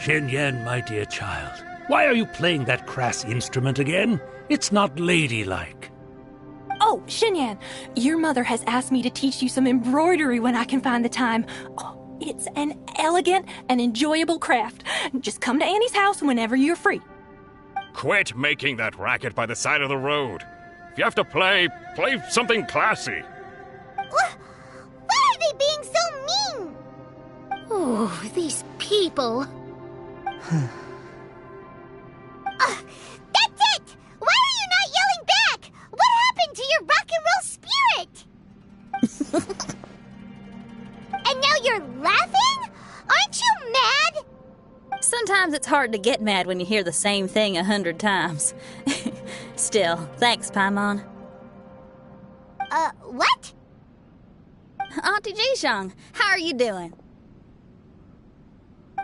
Shen-Yan, my dear child, why are you playing that crass instrument again? It's not ladylike.
Oh, Shen-Yan, your mother has asked me to teach you some embroidery when I can find the time. Oh, it's an elegant and enjoyable craft. Just come to Annie's house whenever you're free.
Quit making that racket by the side of the road. If you have to play something classy.
Why are they being so mean?
Oh, these people.
That's it! Why are you not yelling back? What happened to your rock and roll spirit? And now you're laughing? Aren't you mad?
Sometimes it's hard to get mad when you hear the same thing 100 times. Still, thanks, Paimon.
What?
Auntie Jishang, how are you doing?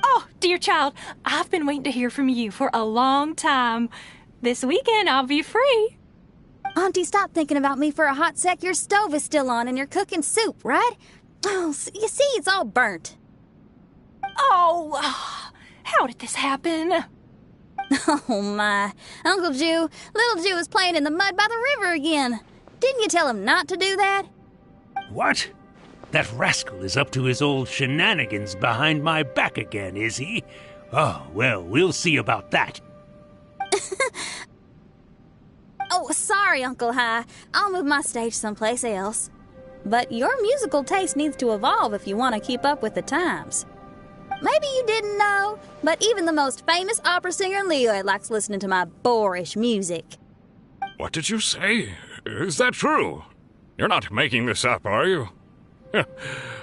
Oh, dear child, I've been waiting to hear from you for a long time. This weekend, I'll be free.
Auntie, stop thinking about me for a hot sec. Your stove is still on and you're cooking soup, right? Oh, you see, it's all burnt.
Oh, how did this happen?
Oh, my. Uncle Jew, little Jew is playing in the mud by the river again. Didn't you tell him not to do that?
What? That rascal is up to his old shenanigans behind my back again, is he? Oh, well, we'll see about that.
Oh, sorry, Uncle High. I'll move my stage someplace else. But your musical taste needs to evolve if you want to keep up with the times. Maybe you didn't know, but even the most famous opera singer in Liyue likes listening to my boorish music.
What did you say? Is that true? You're not making this up, are you?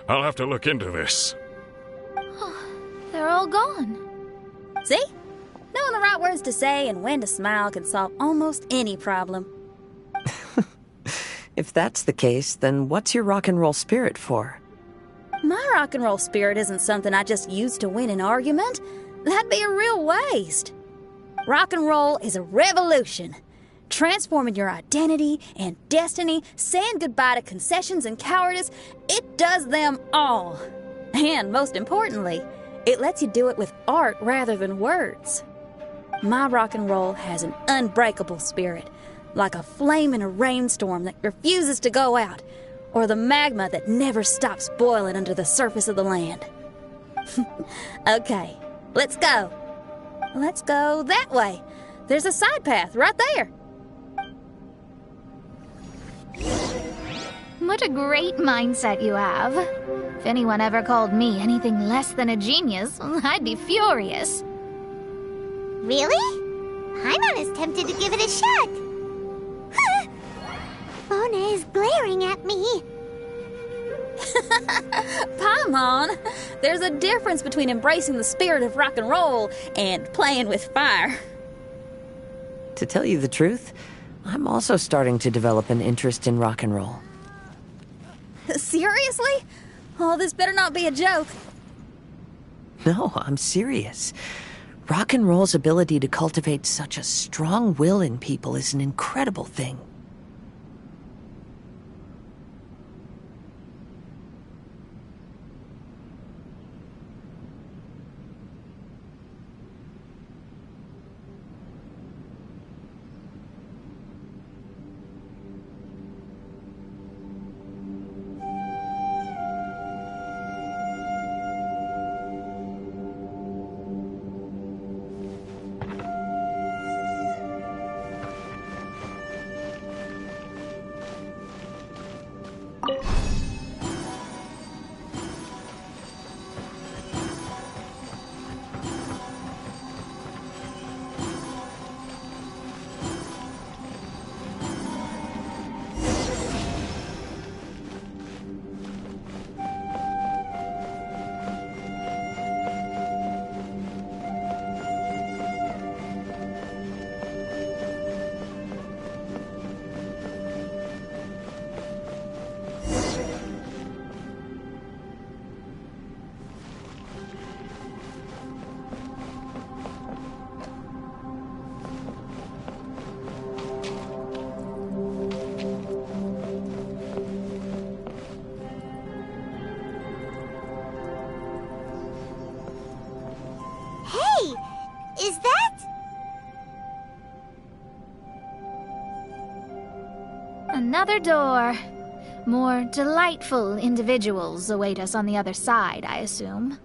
I'll have to look into this.
They're all gone.
See? Knowing the right words to say and when to smile can solve almost any problem.
If that's the case, then what's your rock and roll spirit for?
My rock and roll spirit isn't something I just use to win an argument. That'd be a real waste. Rock and roll is a revolution. Transforming your identity and destiny, saying goodbye to concessions and cowardice, it does them all. And most importantly, it lets you do it with art rather than words. My rock and roll has an unbreakable spirit, like a flame in a rainstorm that refuses to go out, or the magma that never stops boiling under the surface of the land. Okay, let's go. Let's go that way. There's a side path right there.
What a great mindset you have. If anyone ever called me anything less than a genius, I'd be furious.
Really? Paimon is tempted to give it a shot. Mona is glaring at me.
Paimon, there's a difference between embracing the spirit of rock and roll and playing with fire.
To tell you the truth, I'm also starting to develop an interest in rock and roll.
Seriously? Oh, this better not be a joke.
No, I'm serious. Rock and roll's ability to cultivate such a strong will in people is an incredible thing.
Another door. More delightful individuals await us on the other side, I assume.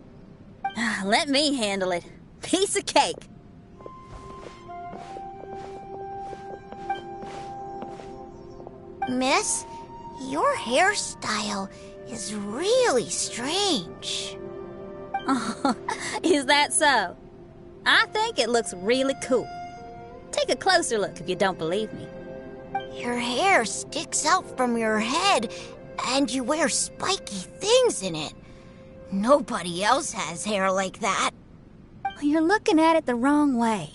Let me handle it. Piece of cake.
Miss, your hairstyle is really strange.
Oh, is that so? I think it looks really cool. Take a closer look if you don't believe me.
Your hair sticks out from your head, and you wear spiky things in it. Nobody else has hair like that.
You're looking at it the wrong way.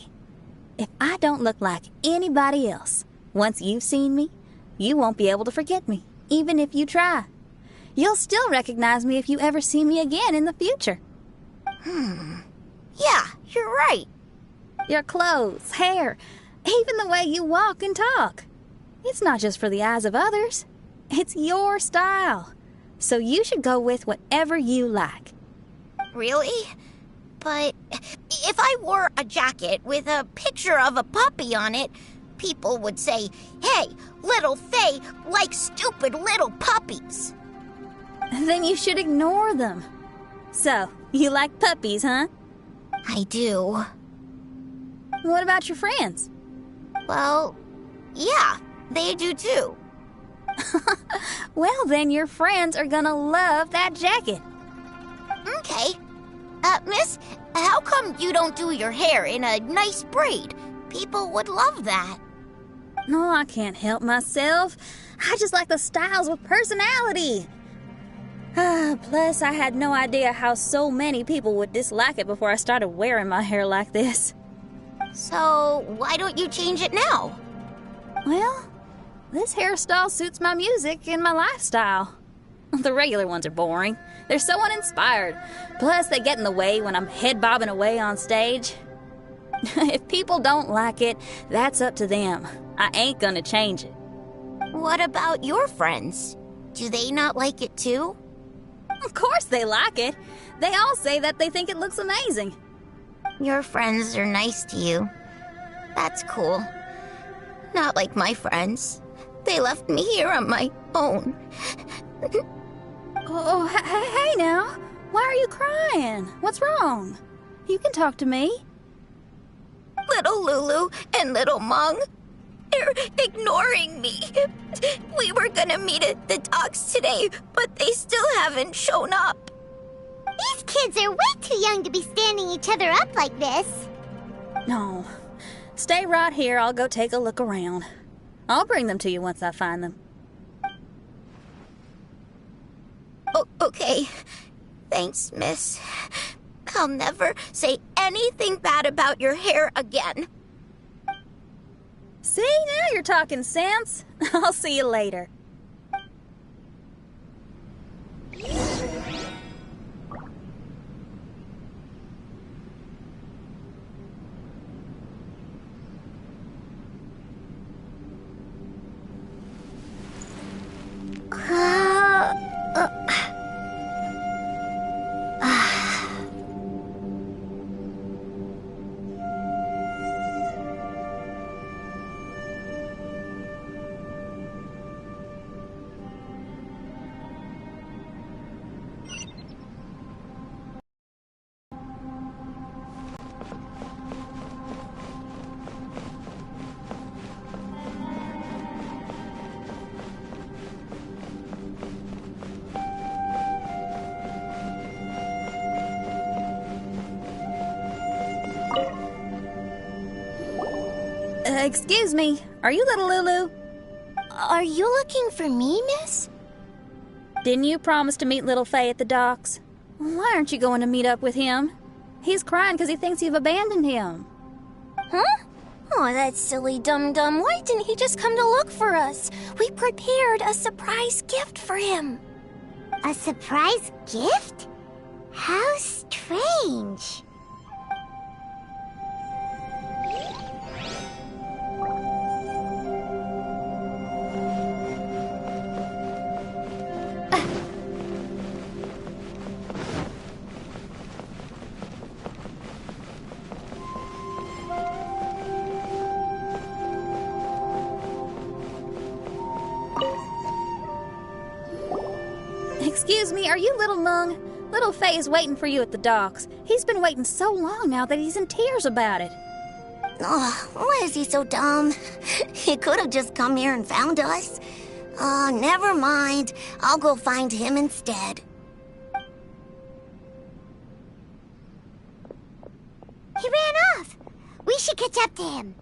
If I don't look like anybody else, once you've seen me, you won't be able to forget me, even if you try. You'll still recognize me if you ever see me again in the future.
Yeah, you're right.
Your clothes, hair, even the way you walk and talk. It's not just for the eyes of others. It's your style. So you should go with whatever you like.
Really? But if I wore a jacket with a picture of a puppy on it, people would say, "Hey, little Faye likes stupid little puppies."
Then you should ignore them. So, you like puppies, huh?
I do.
What about your friends?
Well, yeah, they do too.
Well, then your friends are gonna love that jacket.
Okay. Miss, how come you don't do your hair in a nice braid? People would love that.
No, I can't help myself. I just like the styles with personality. Plus, I had no idea how so many people would dislike it before I started wearing my hair like this.
So, why don't you change it now?
Well, this hairstyle suits my music and my lifestyle. The regular ones are boring. They're so uninspired. Plus, they get in the way when I'm head bobbing away on stage. If people don't like it, that's up to them. I ain't gonna change it.
What about your friends? Do they not like it too?
Of course they like it. They all say that they think it looks amazing.
Your friends are nice to you. That's cool. Not like my friends. They left me here on my own.
Hey now. Why are you crying? What's wrong? You can talk to me.
Little Lulu and little Mung, they're ignoring me. We were gonna meet at the docks today, but they still haven't shown up.
These kids are way too young to be standing each other up like this.
No. Stay right here. I'll go take a look around. I'll bring them to you once I find them.
Oh, okay. Thanks, miss. I'll never say anything bad about your hair again.
See, now you're talking sense. I'll see you later. Excuse me, are you little Lulu?
Are you looking for me, miss?
Didn't you promise to meet little Faye at the docks? Why aren't you going to meet up with him? He's crying because he thinks you've abandoned him.
Huh? Oh, that silly dum-dum. Why didn't he just come to look for us? We prepared a surprise gift for him. A surprise gift? How strange.
Excuse me, are you Little Mung? Little Faye is waiting for you at the docks. He's been waiting so long now that he's in tears about it.
Oh, why is he so dumb? He could have just come here and found us. Oh, never mind. I'll go find him instead. He ran off. We should catch up to him.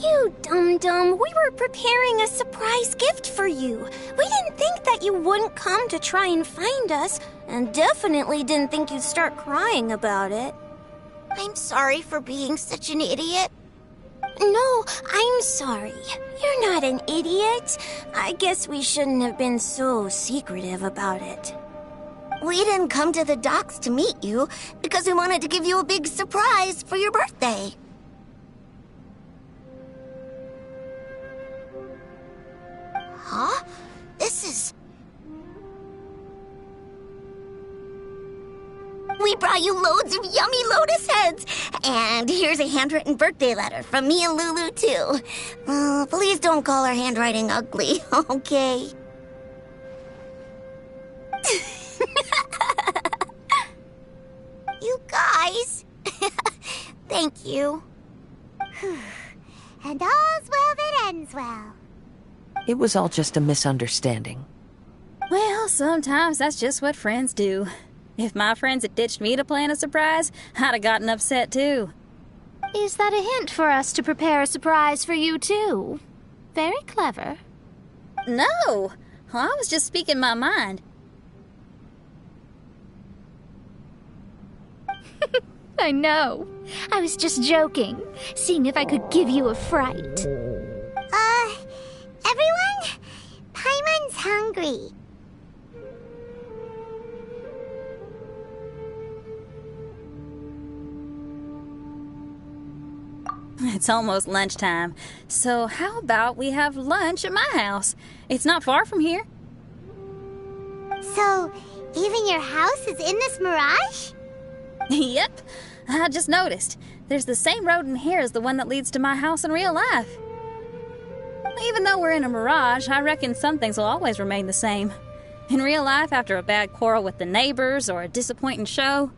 You dum-dum, we were preparing a surprise gift for you. We didn't think that you wouldn't come to try and find us, and definitely didn't think you'd start crying about it.
I'm sorry for being such an idiot.
No, I'm sorry. You're not an idiot. I guess we shouldn't have been so secretive about it.
We didn't come to the docks to meet you because we wanted to give you a big surprise for your birthday. Huh? This is... We brought you loads of yummy lotus heads! And here's a handwritten birthday letter from me and Lulu, too. Please don't call our handwriting ugly, okay? You guys! Thank you.
And all's well that ends well.
It was all just a misunderstanding.
Well, sometimes that's just what friends do. If my friends had ditched me to plan a surprise, I'd have gotten upset too.
Is that a hint for us to prepare a surprise for you too? Very clever.
No! I was just speaking my mind.
I know. I was just joking, seeing if I could give you a fright.
Everyone? Paimon's hungry.
It's almost lunchtime, so how about we have lunch at my house? It's not far from here.
So, even your house is in this mirage?
Yep, I just noticed. There's the same road in here as the one that leads to my house in real life. Even though we're in a mirage, I reckon some things will always remain the same. In real life, after a bad quarrel with the neighbors or a disappointing show,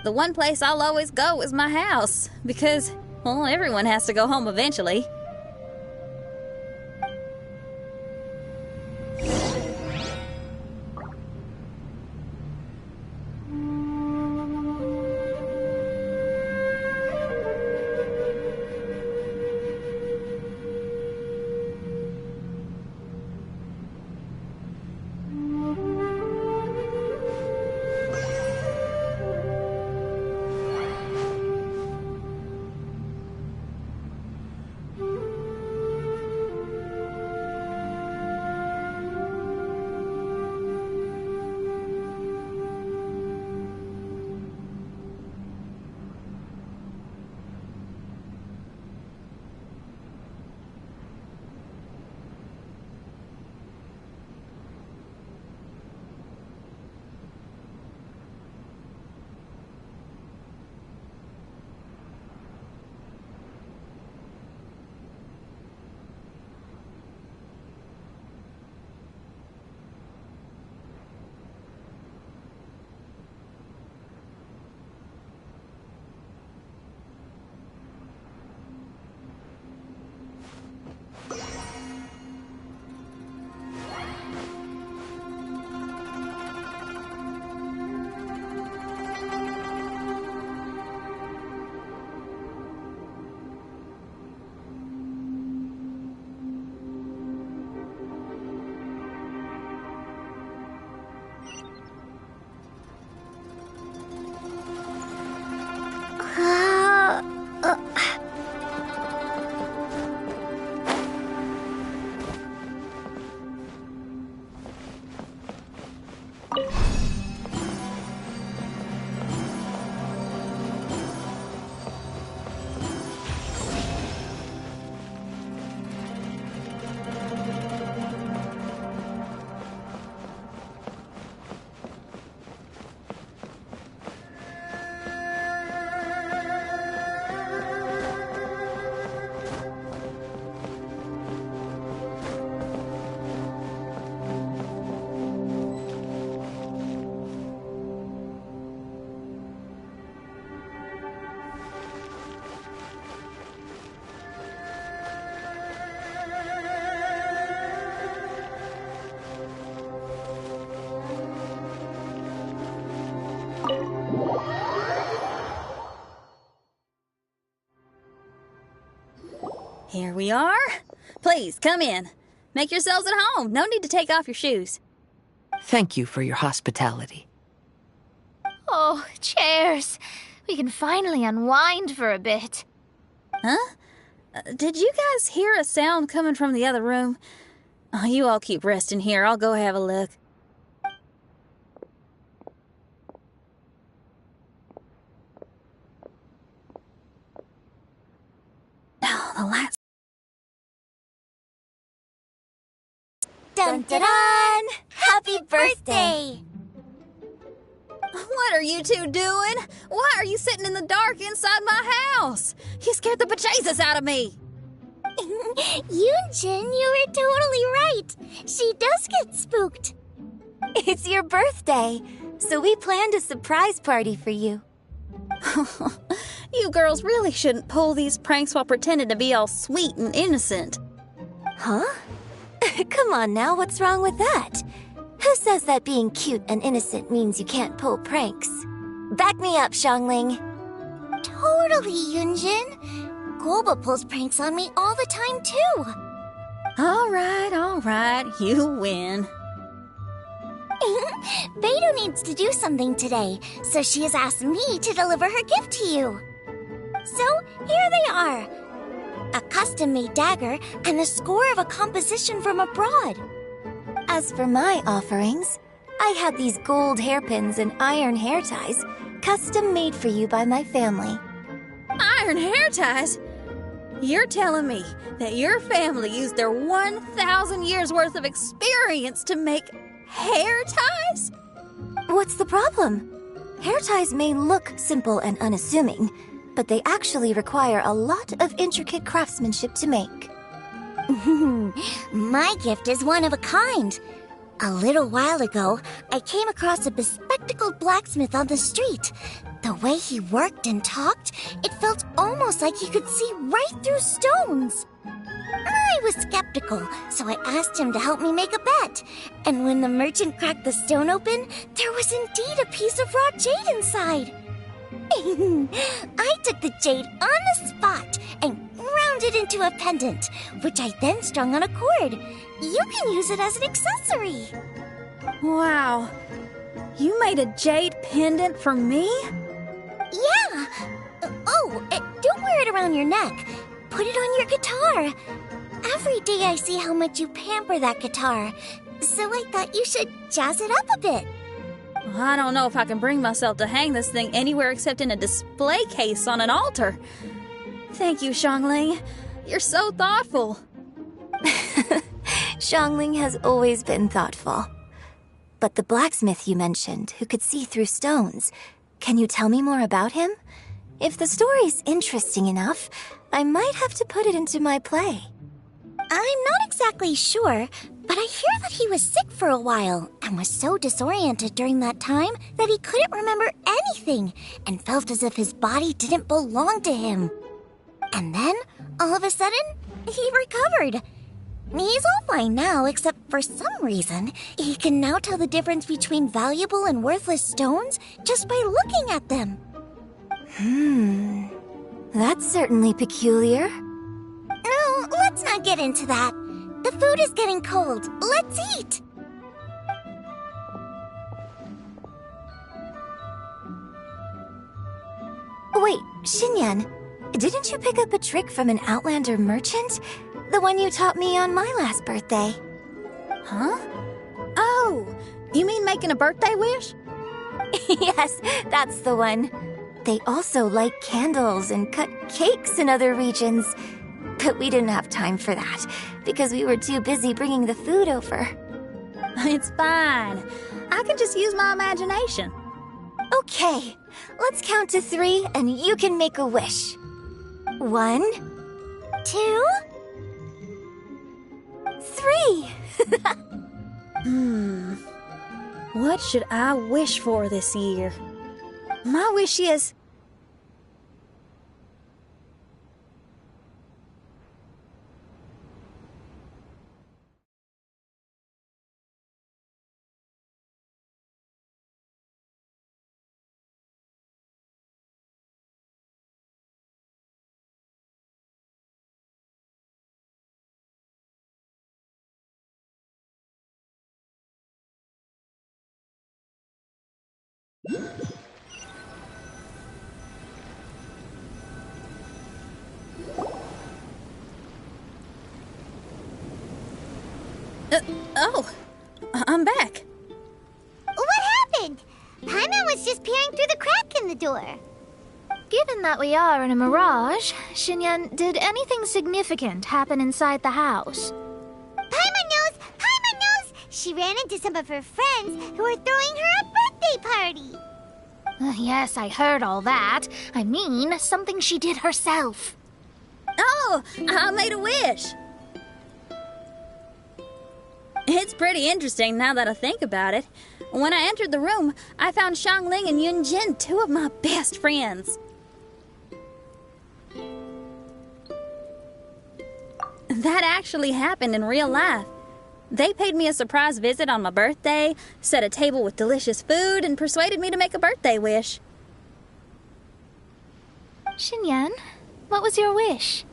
the one place I'll always go is my house, because, well, everyone has to go home eventually. Here we are. Please, come in. Make yourselves at home. No need to take off your shoes.
Thank you for your hospitality.
Oh, chairs. We can finally unwind for a bit.
Huh? Did you guys hear a sound coming from the other room? Oh, you all keep resting here. I'll go have a look. Oh, the lights.
Dun dun dun! Happy birthday!
What are you two doing? Why are you sitting in the dark inside my house? You scared the bejesus out of me.
Yunjin, you were totally right. She does get spooked.
It's your birthday, so we planned a surprise party for you.
You girls really shouldn't pull these pranks while pretending to be all sweet and innocent.
Huh?
Come on now, what's wrong with that? Who says that being cute and innocent means you can't pull pranks? Back me up, Xiangling.
Totally, Yunjin. Golba pulls pranks on me all the time, too.
All right, you win.
Beidou needs to do something today, so she has asked me to deliver her gift to you. So, here they are. A custom-made dagger and the score of a composition from abroad.
As for my offerings, I had these gold hairpins and iron hair ties, custom made for you by my family.
Iron hair ties? You're telling me that your family used their 1,000 years worth of experience to make hair ties?
What's the problem? Hair ties may look simple and unassuming, but they actually require a lot of intricate craftsmanship to make.
My gift is one of a kind. A little while ago, I came across a bespectacled blacksmith on the street. The way he worked and talked, it felt almost like he could see right through stones. I was skeptical, so I asked him to help me make a bet. And when the merchant cracked the stone open, there was indeed a piece of raw jade inside. I took the jade on the spot and ground it into a pendant, which I then strung on a cord. You can use it as an accessory.
Wow. You made a jade pendant for me?
Yeah. Don't wear it around your neck. Put it on your guitar. Every day I see how much you pamper that guitar, so I thought you should jazz it up a bit.
I don't know if I can bring myself to hang this thing anywhere except in a display case on an altar. Thank you, Xiangling. You're so thoughtful.
Xiangling has always been thoughtful. But the blacksmith you mentioned, who could see through stones, can you tell me more about him? If the story's interesting enough, I might have to put it into my play.
I'm not exactly sure, but I hear that he was sick for a while and was so disoriented during that time that he couldn't remember anything and felt as if his body didn't belong to him. And then, all of a sudden, he recovered. He's all fine now, except for some reason, he can now tell the difference between valuable and worthless stones just by looking at them.
That's certainly peculiar.
No, let's not get into that. The food is getting cold. Let's eat!
Wait, Xinyan, didn't you pick up a trick from an Outlander merchant? The one you taught me on my last birthday.
Huh? Oh, you mean making a birthday wish?
Yes, that's the one. They also light candles and cut cakes in other regions. But we didn't have time for that, because we were too busy bringing the food over.
It's fine. I can just use my imagination.
Okay, let's count to 3 and you can make a wish. 1, 2, 3.
What should I wish for this year? My wish is... I'm back.
What happened? Paimon was just peering through the crack in the door.
Given that we are in a mirage, Xinyan, did anything significant happen inside the house?
Paimon knows! Paimon knows! She ran into some of her friends who were throwing her a birthday party.
Yes, I heard all that. I mean, something she did herself.
Oh, I made a wish. It's pretty interesting now that I think about it. When I entered the room, I found Xiangling and Yunjin, 2 of my best friends. That actually happened in real life. They paid me a surprise visit on my birthday, set a table with delicious food, and persuaded me to make a birthday wish.
Xinyan, what was your wish?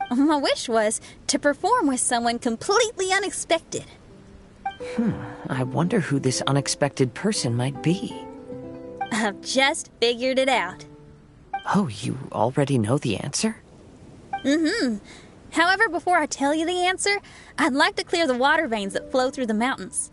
My wish was to perform with someone completely unexpected.
I wonder who this unexpected person might be.
I've just figured it out.
Oh, you already know the answer?
Mm-hmm. However, before I tell you the answer, I'd like to clear the water veins that flow through the mountains.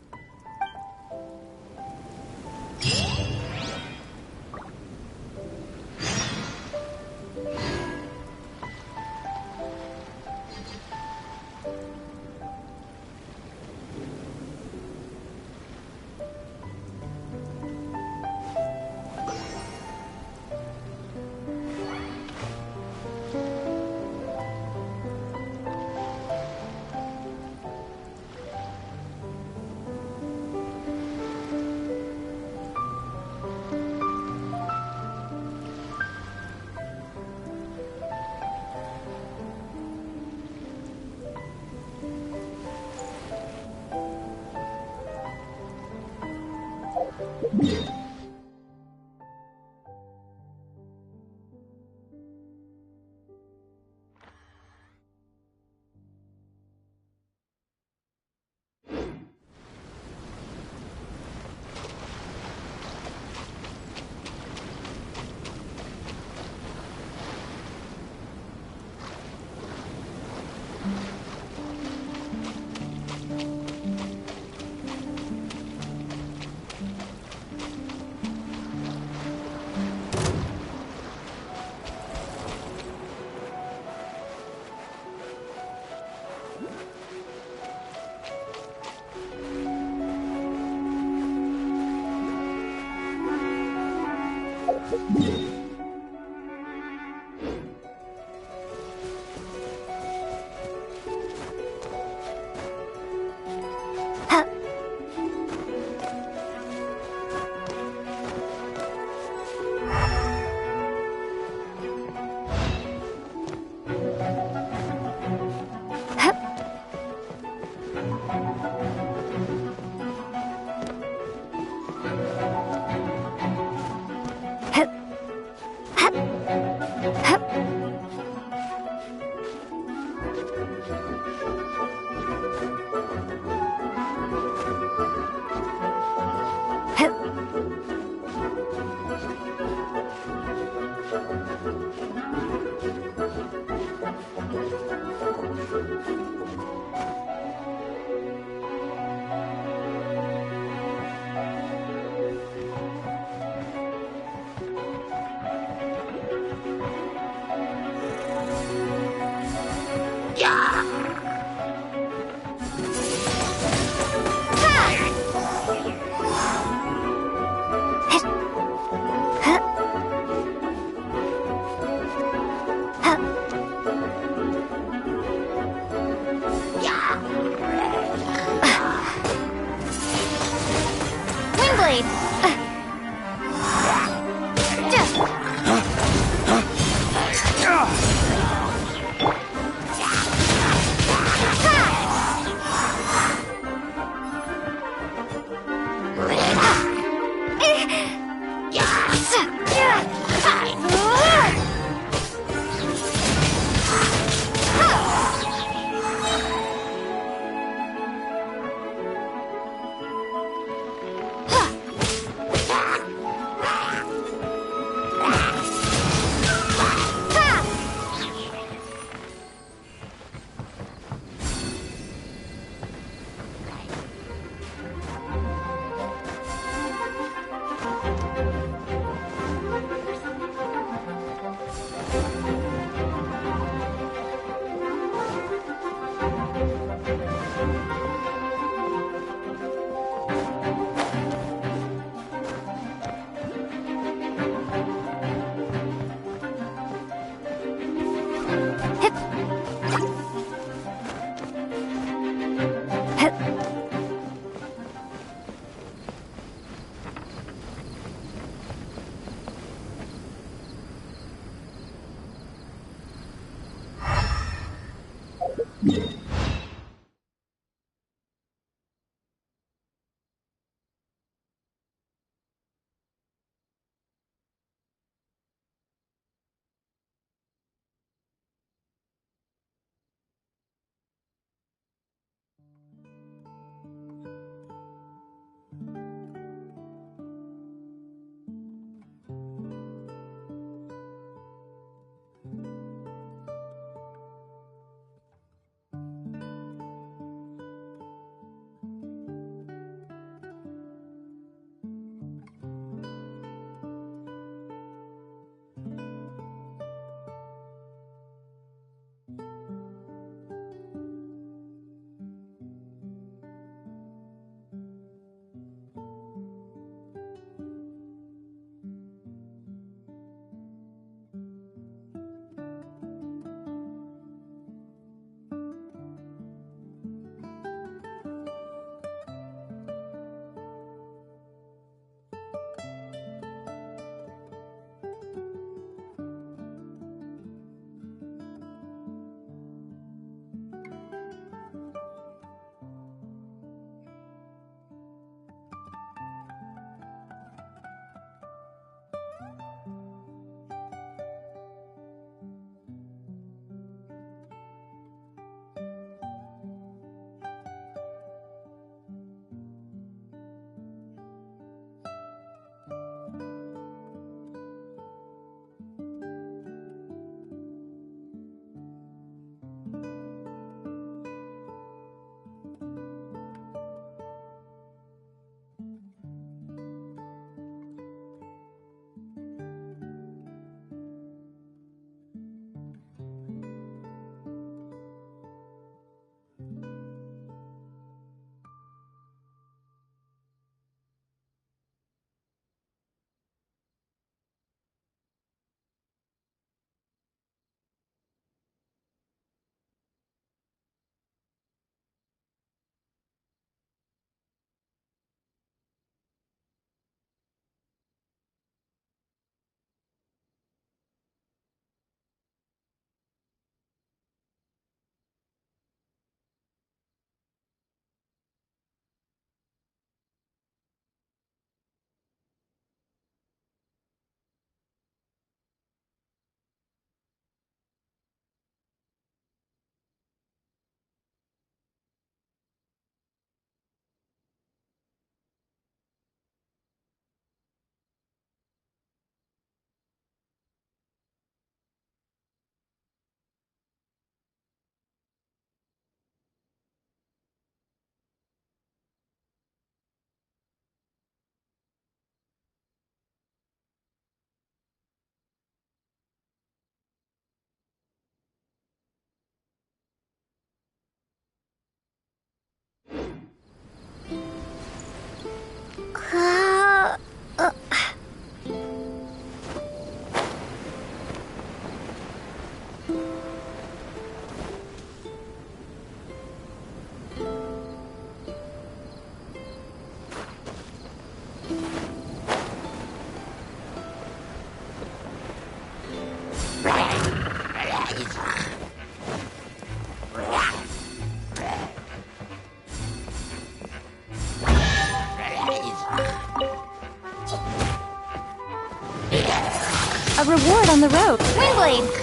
reward on the road.
Windblade!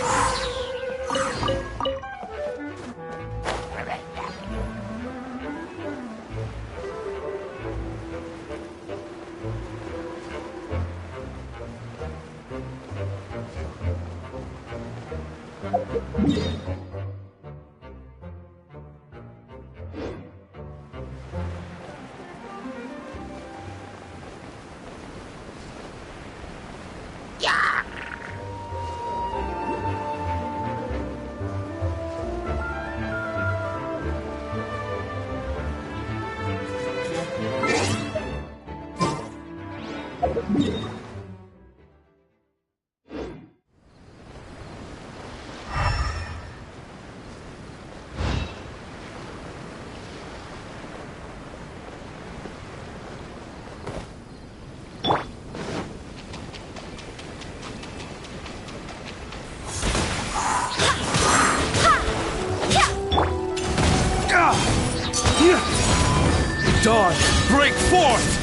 Dawn, break forth!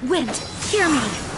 Wind, hear me!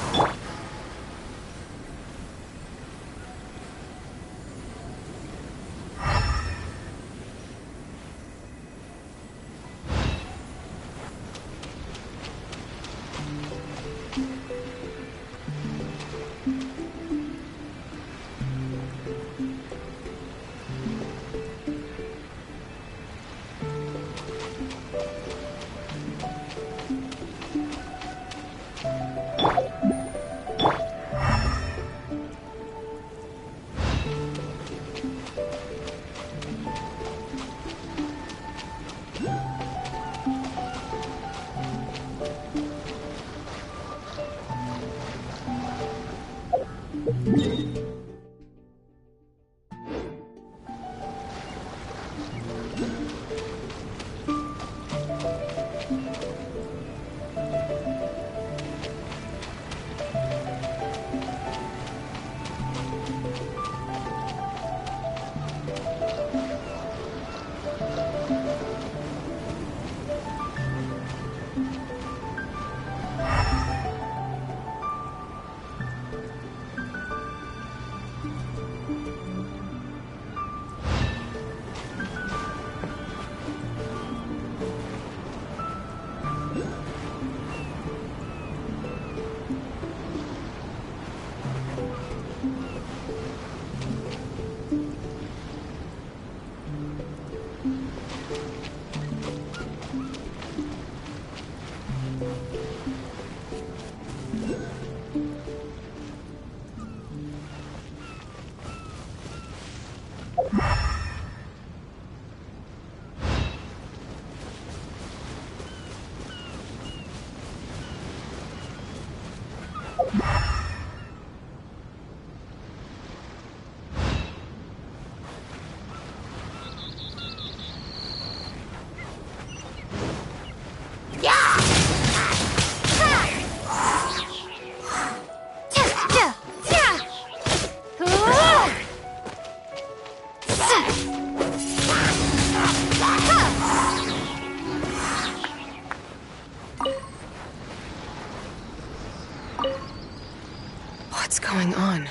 on?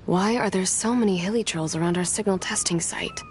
Why are there so many hilly trolls around our signal testing site?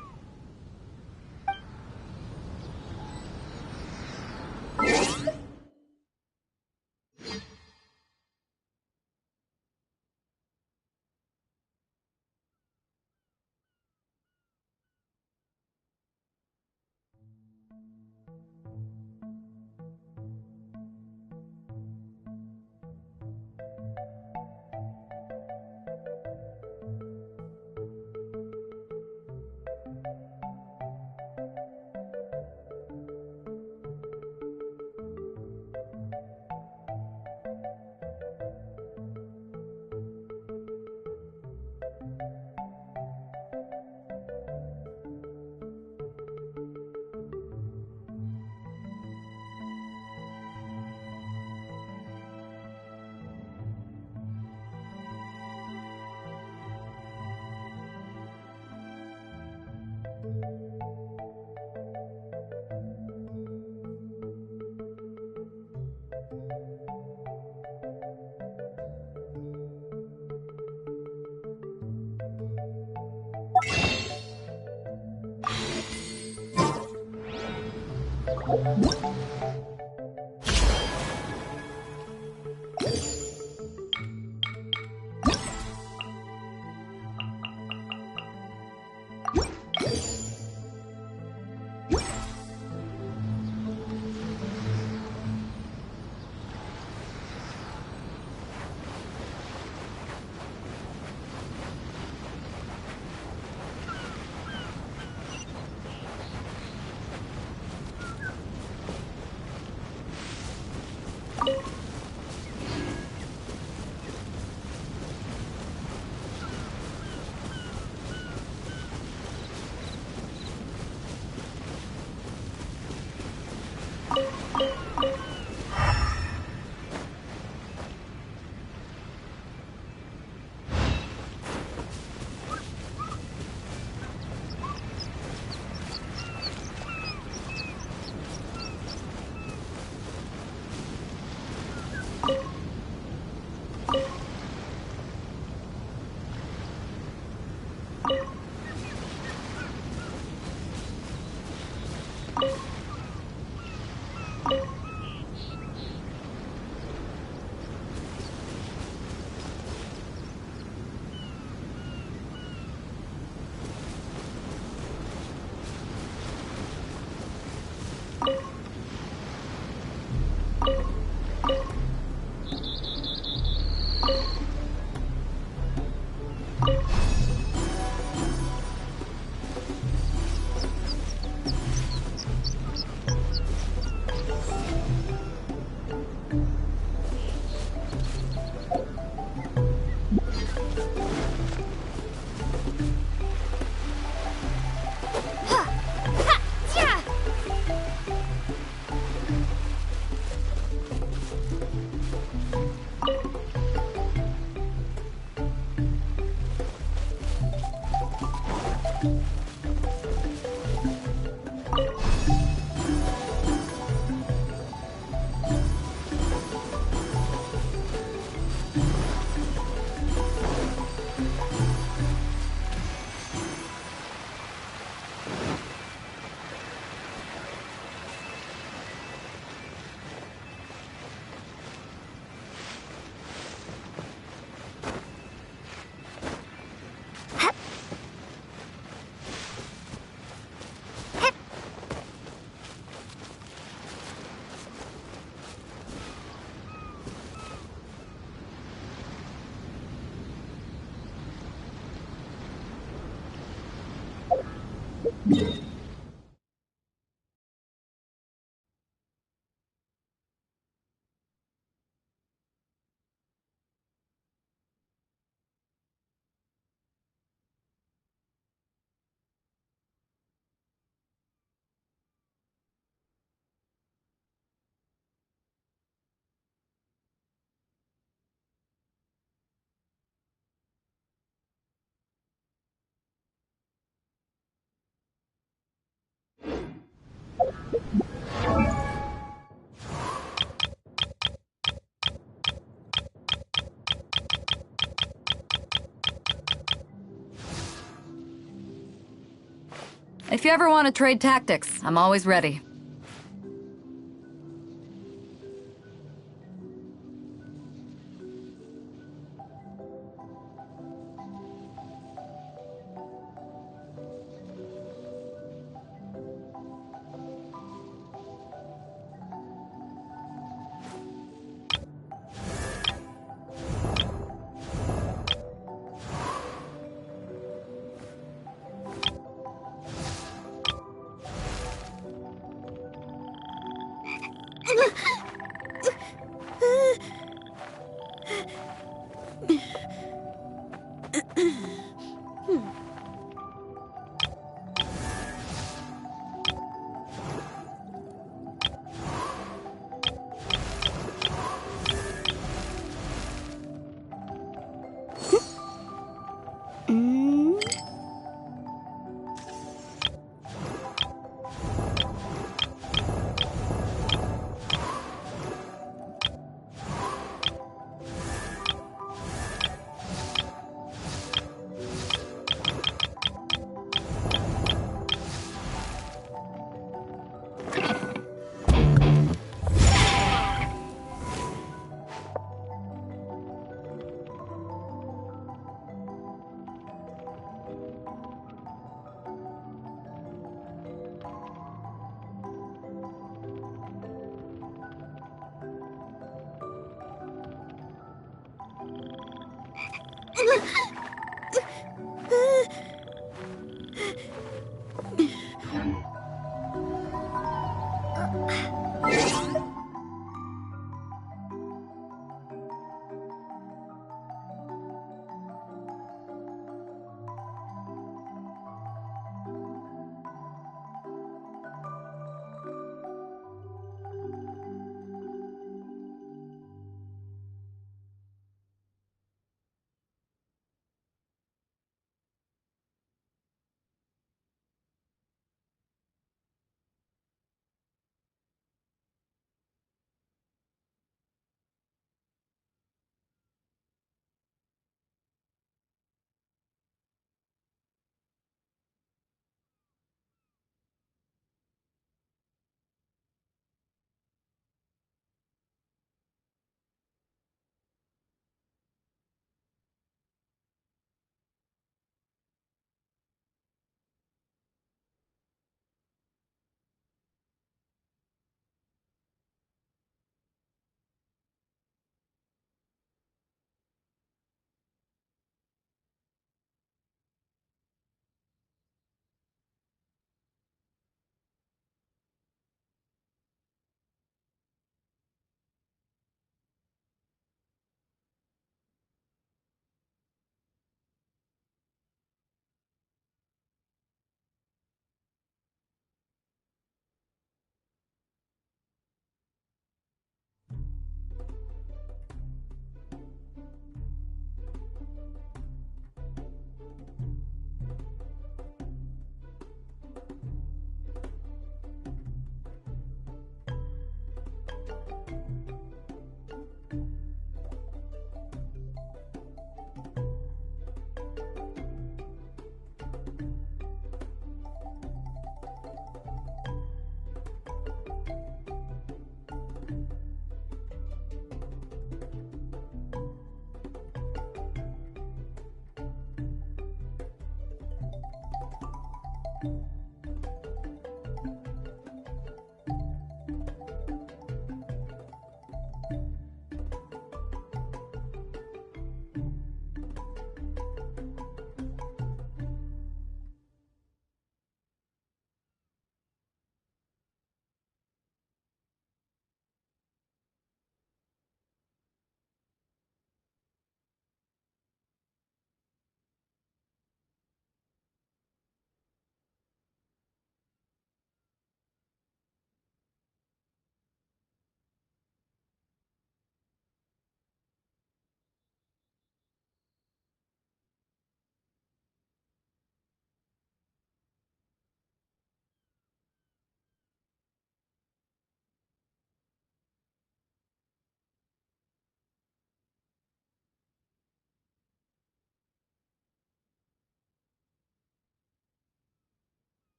If you ever want to trade tactics, I'm always ready.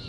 Is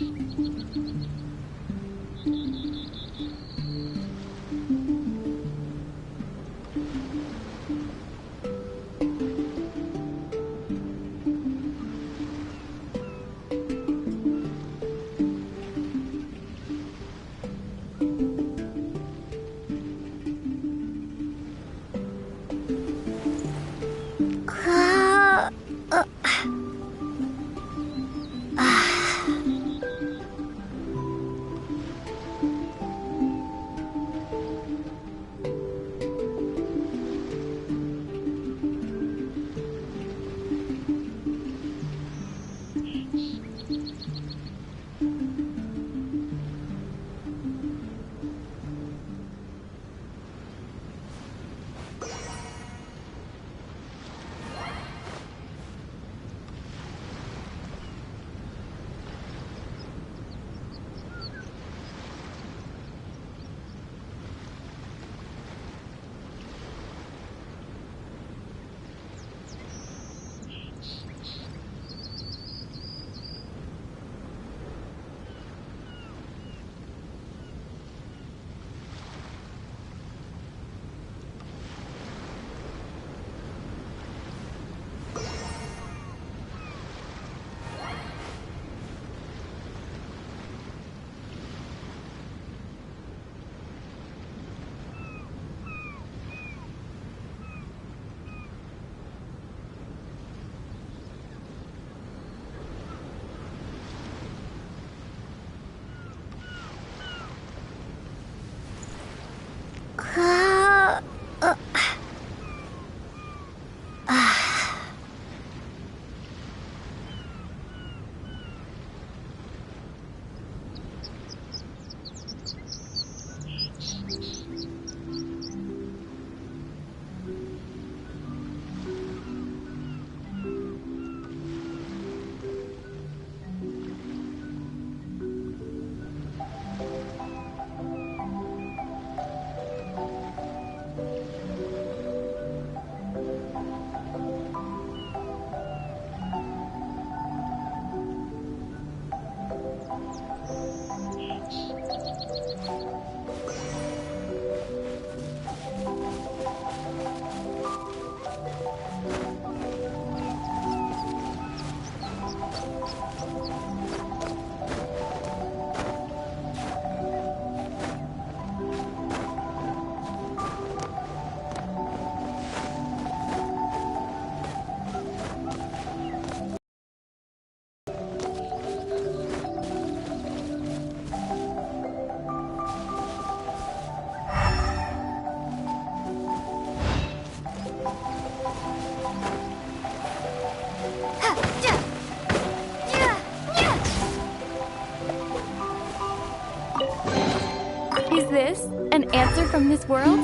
this an answer from this world?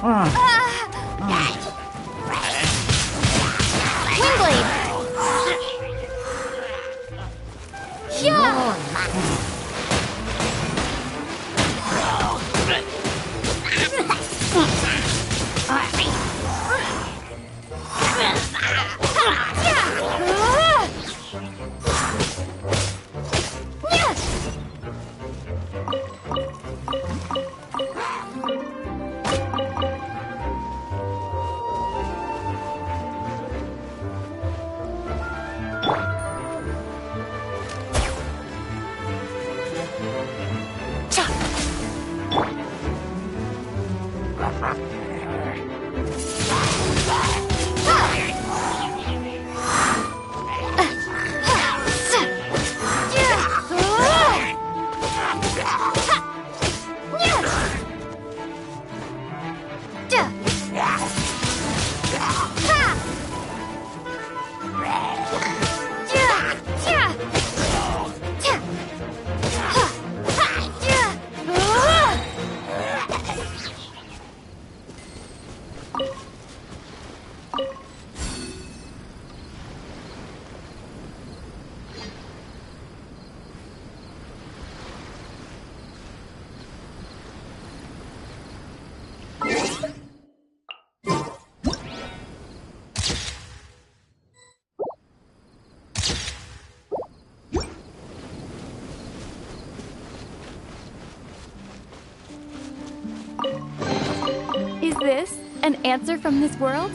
Windblade! Yeah!
Is this an answer from this world?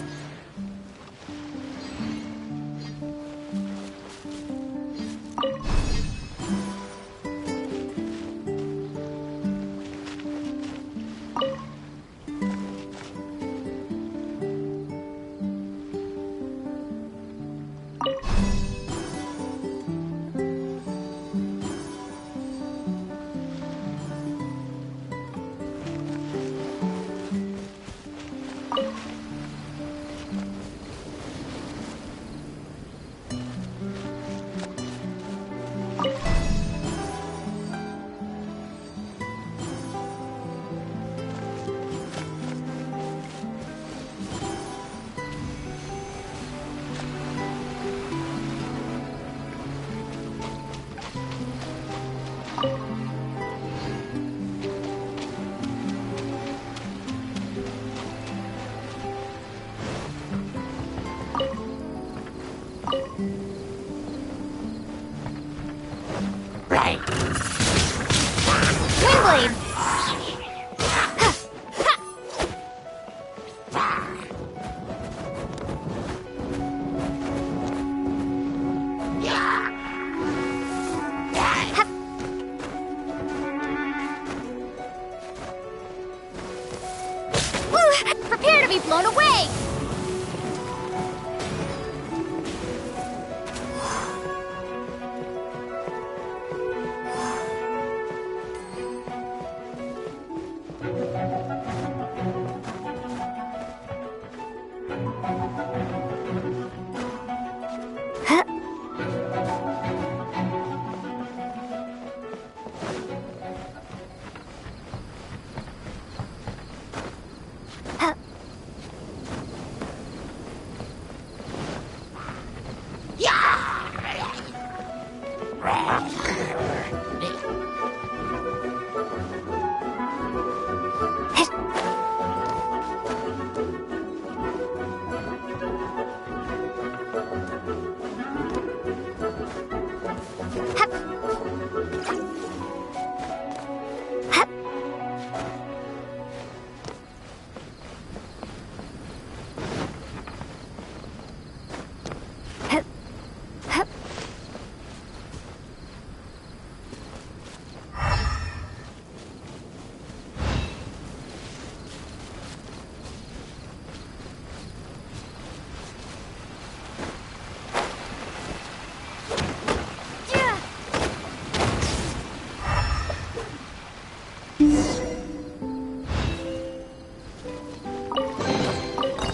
Windblade! Prepare to be blown away!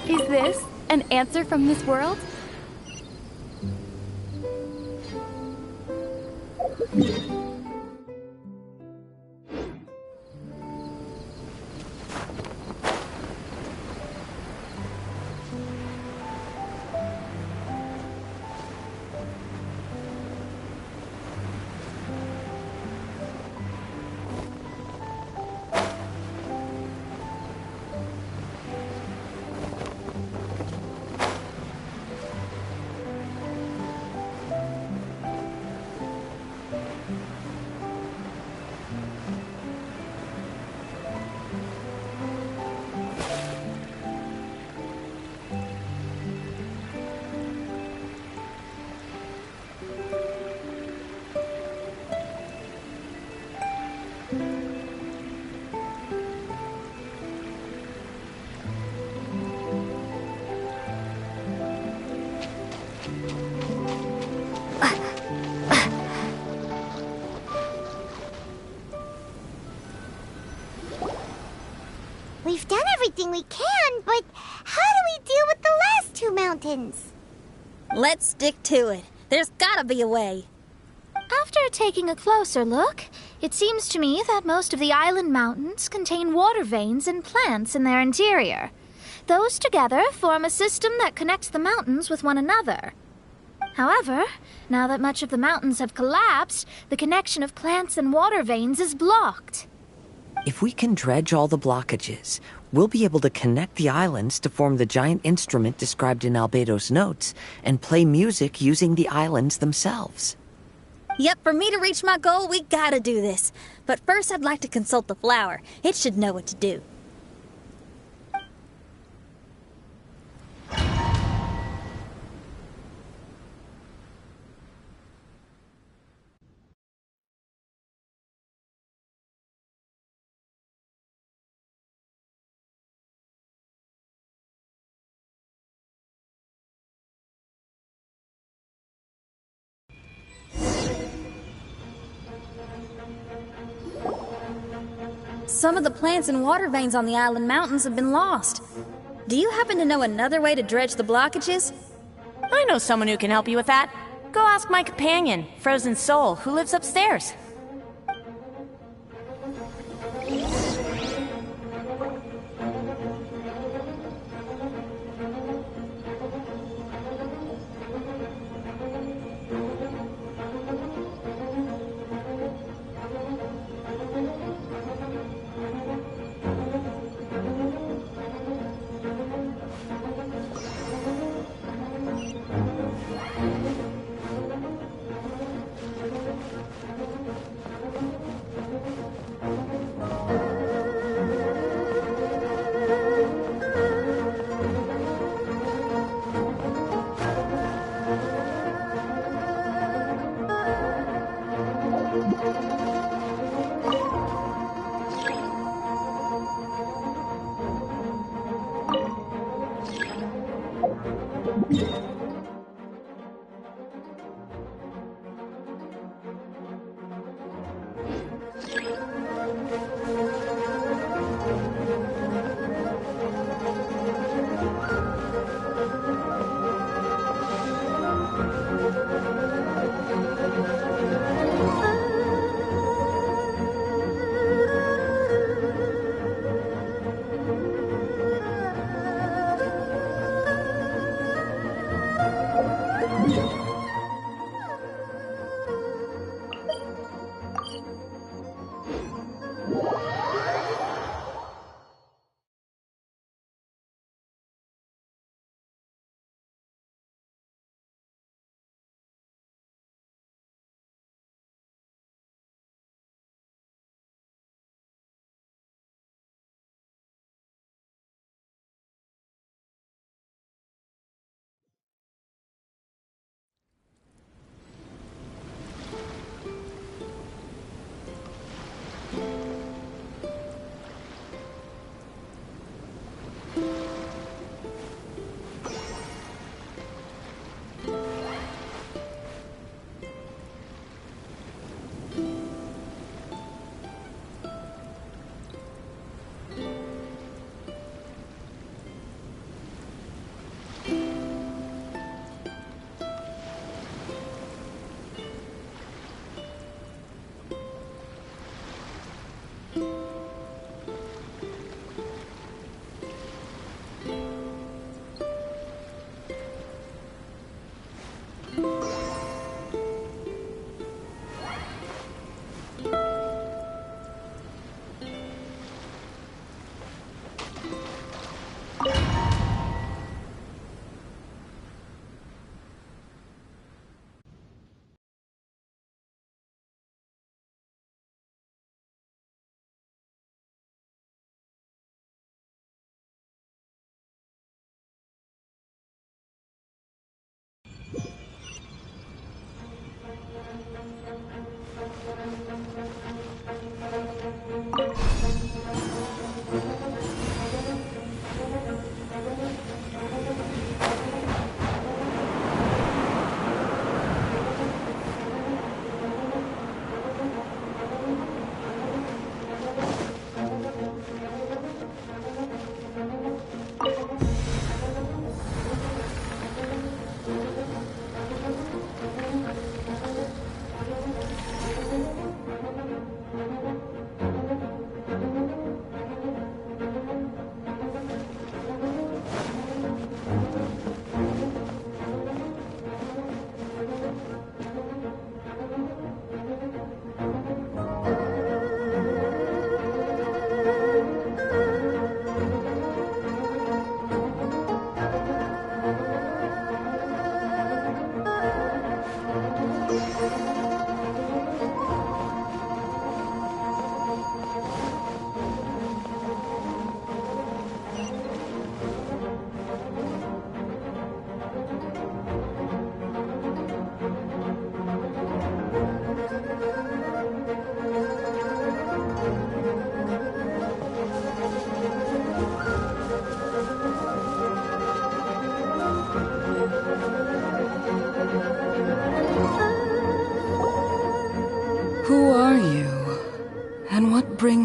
Is this an answer from this world?
can, but how do we deal with the last two mountains?
Let's stick to it. There's gotta be a way.
After taking a closer look, it seems to me that most of the island mountains contain water veins and plants in their interior. Those together form a system that connects the mountains with one another. However, now that much of the mountains have collapsed, the connection of plants and water veins is blocked.
If we can dredge all the blockages, we'll be able to connect the islands to form the giant instrument described in Albedo's notes and play music using the islands themselves.
Yep, for me to reach my goal, we gotta do this. But first I'd like to consult the flower. It should know what to do. Some of the plants and water veins on the island mountains have been lost. Do you happen to know another way to dredge the blockages?
I know someone who can help you with that. Go ask my companion, Frozen Soul, who lives upstairs.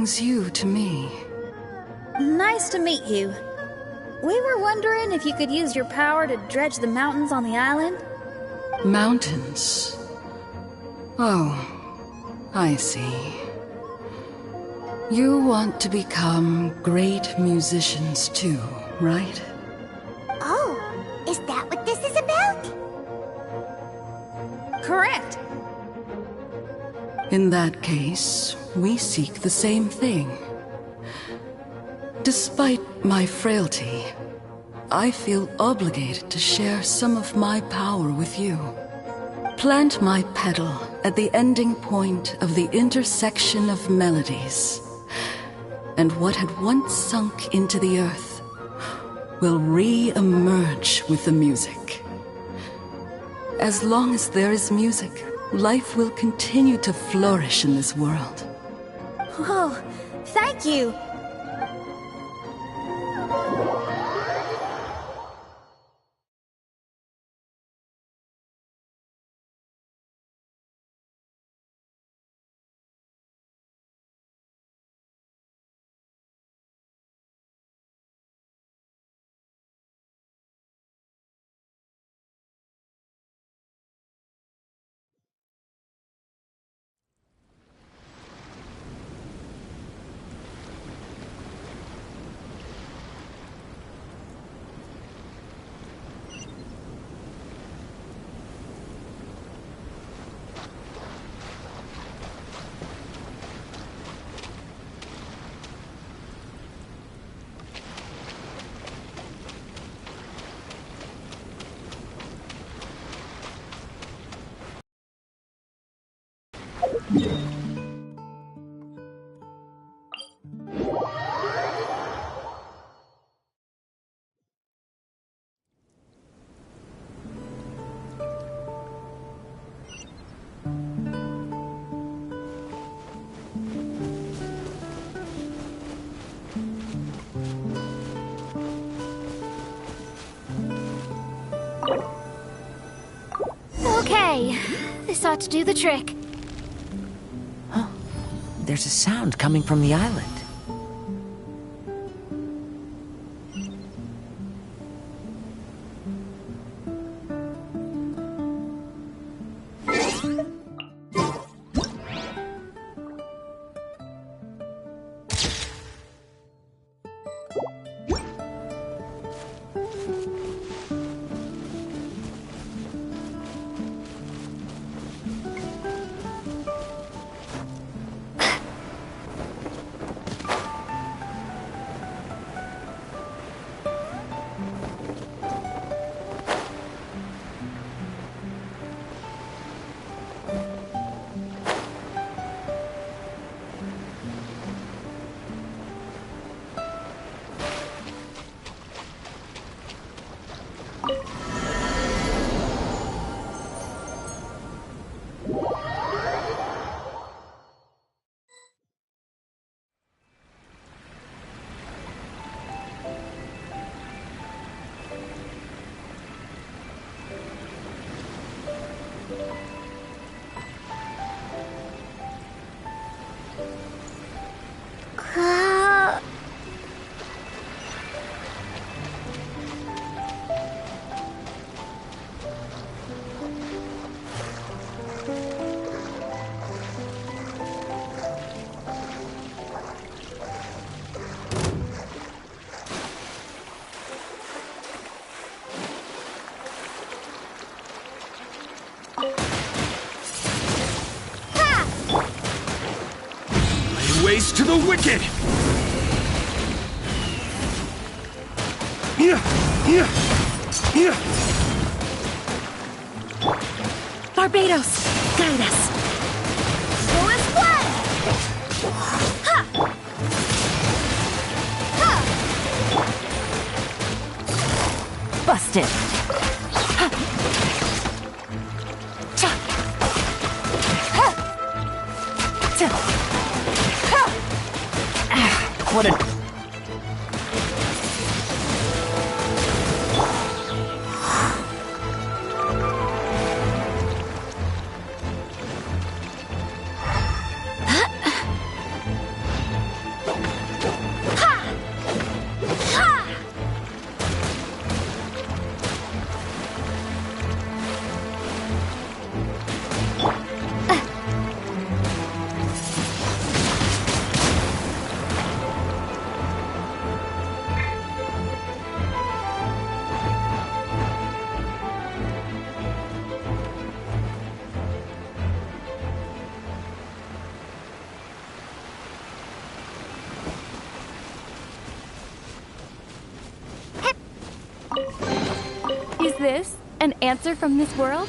brings you to me?
Nice to meet you. We were wondering if you could use your power to dredge the mountains on the island.
Mountains? Oh, I see. You want to become great musicians too, right?
Oh, is that what this is about?
Correct.
In that case, we seek the same thing. Despite my frailty, I feel obligated to share some of my power with you. Plant my petal at the ending point of the intersection of melodies, and what had once sunk into the earth will re-emerge with the music. As long as there is music, life will continue to flourish in this world.
Oh, thank you.
Okay, this ought to do the trick.
Huh. There's a sound coming from the island.
Ways to the wicked!
Barbados, guide us.
Go as blood! Ha! Ha!
Busted. Ha! Cha! Ha! Ta! What a...
this an answer from this world?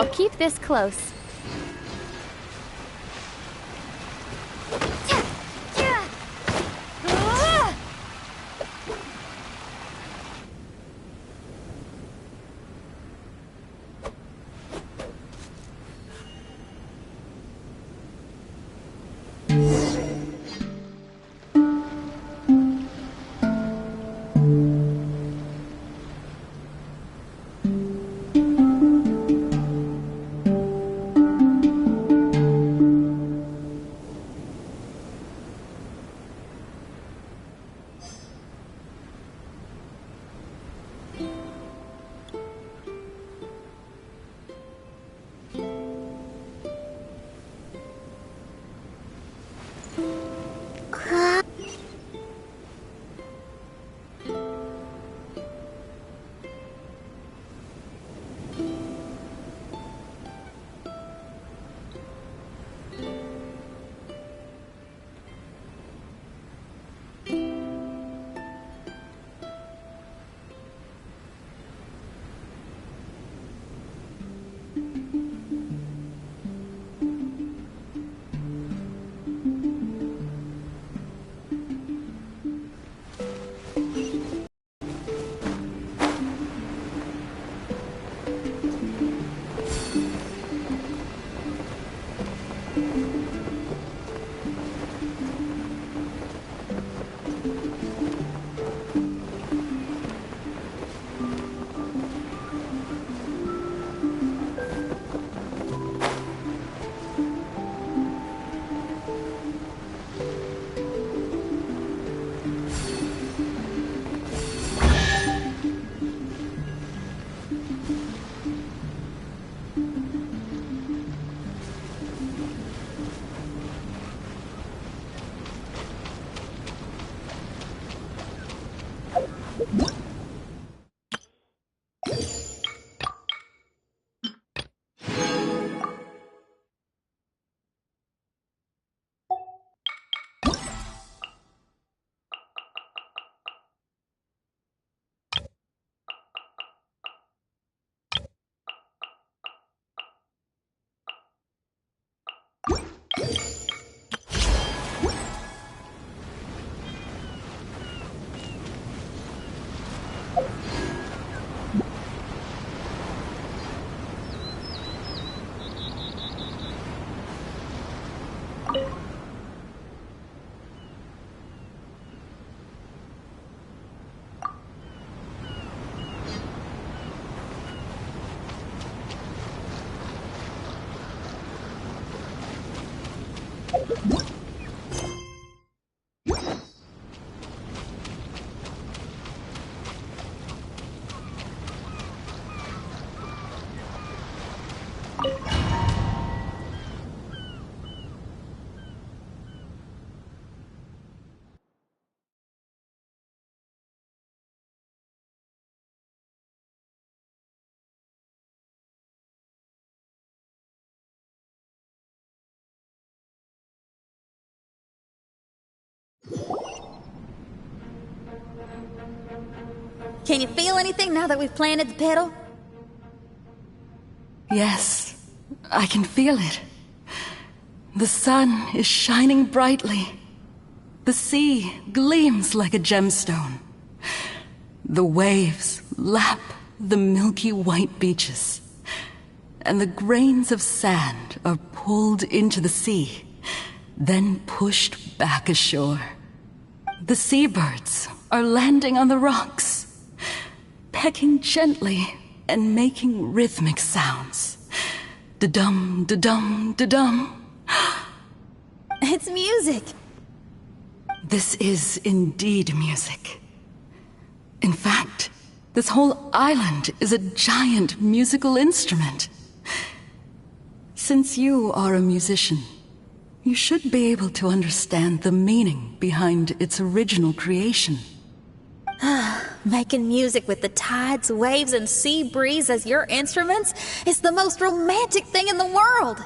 I'll keep this close.
Can you feel anything now that we've planted the petal?
Yes, I can feel it. The sun is shining brightly. The sea gleams like a gemstone. The waves lap the milky white beaches. And the grains of sand are pulled into the sea, then pushed back ashore. The seabirds are landing on the rocks, pecking gently and making rhythmic sounds. Da-dum, da-dum, da-dum.
It's music.
This is indeed music. In fact, this whole island is a giant musical instrument. Since you are a musician, you should be able to understand the meaning behind its original creation.
Making music with the tides, waves, and sea breeze as your instruments is the most romantic thing in the world.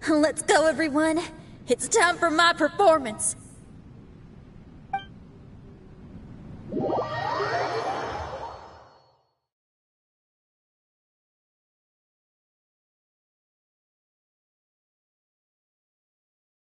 Let's go, everyone. It's time for my performance.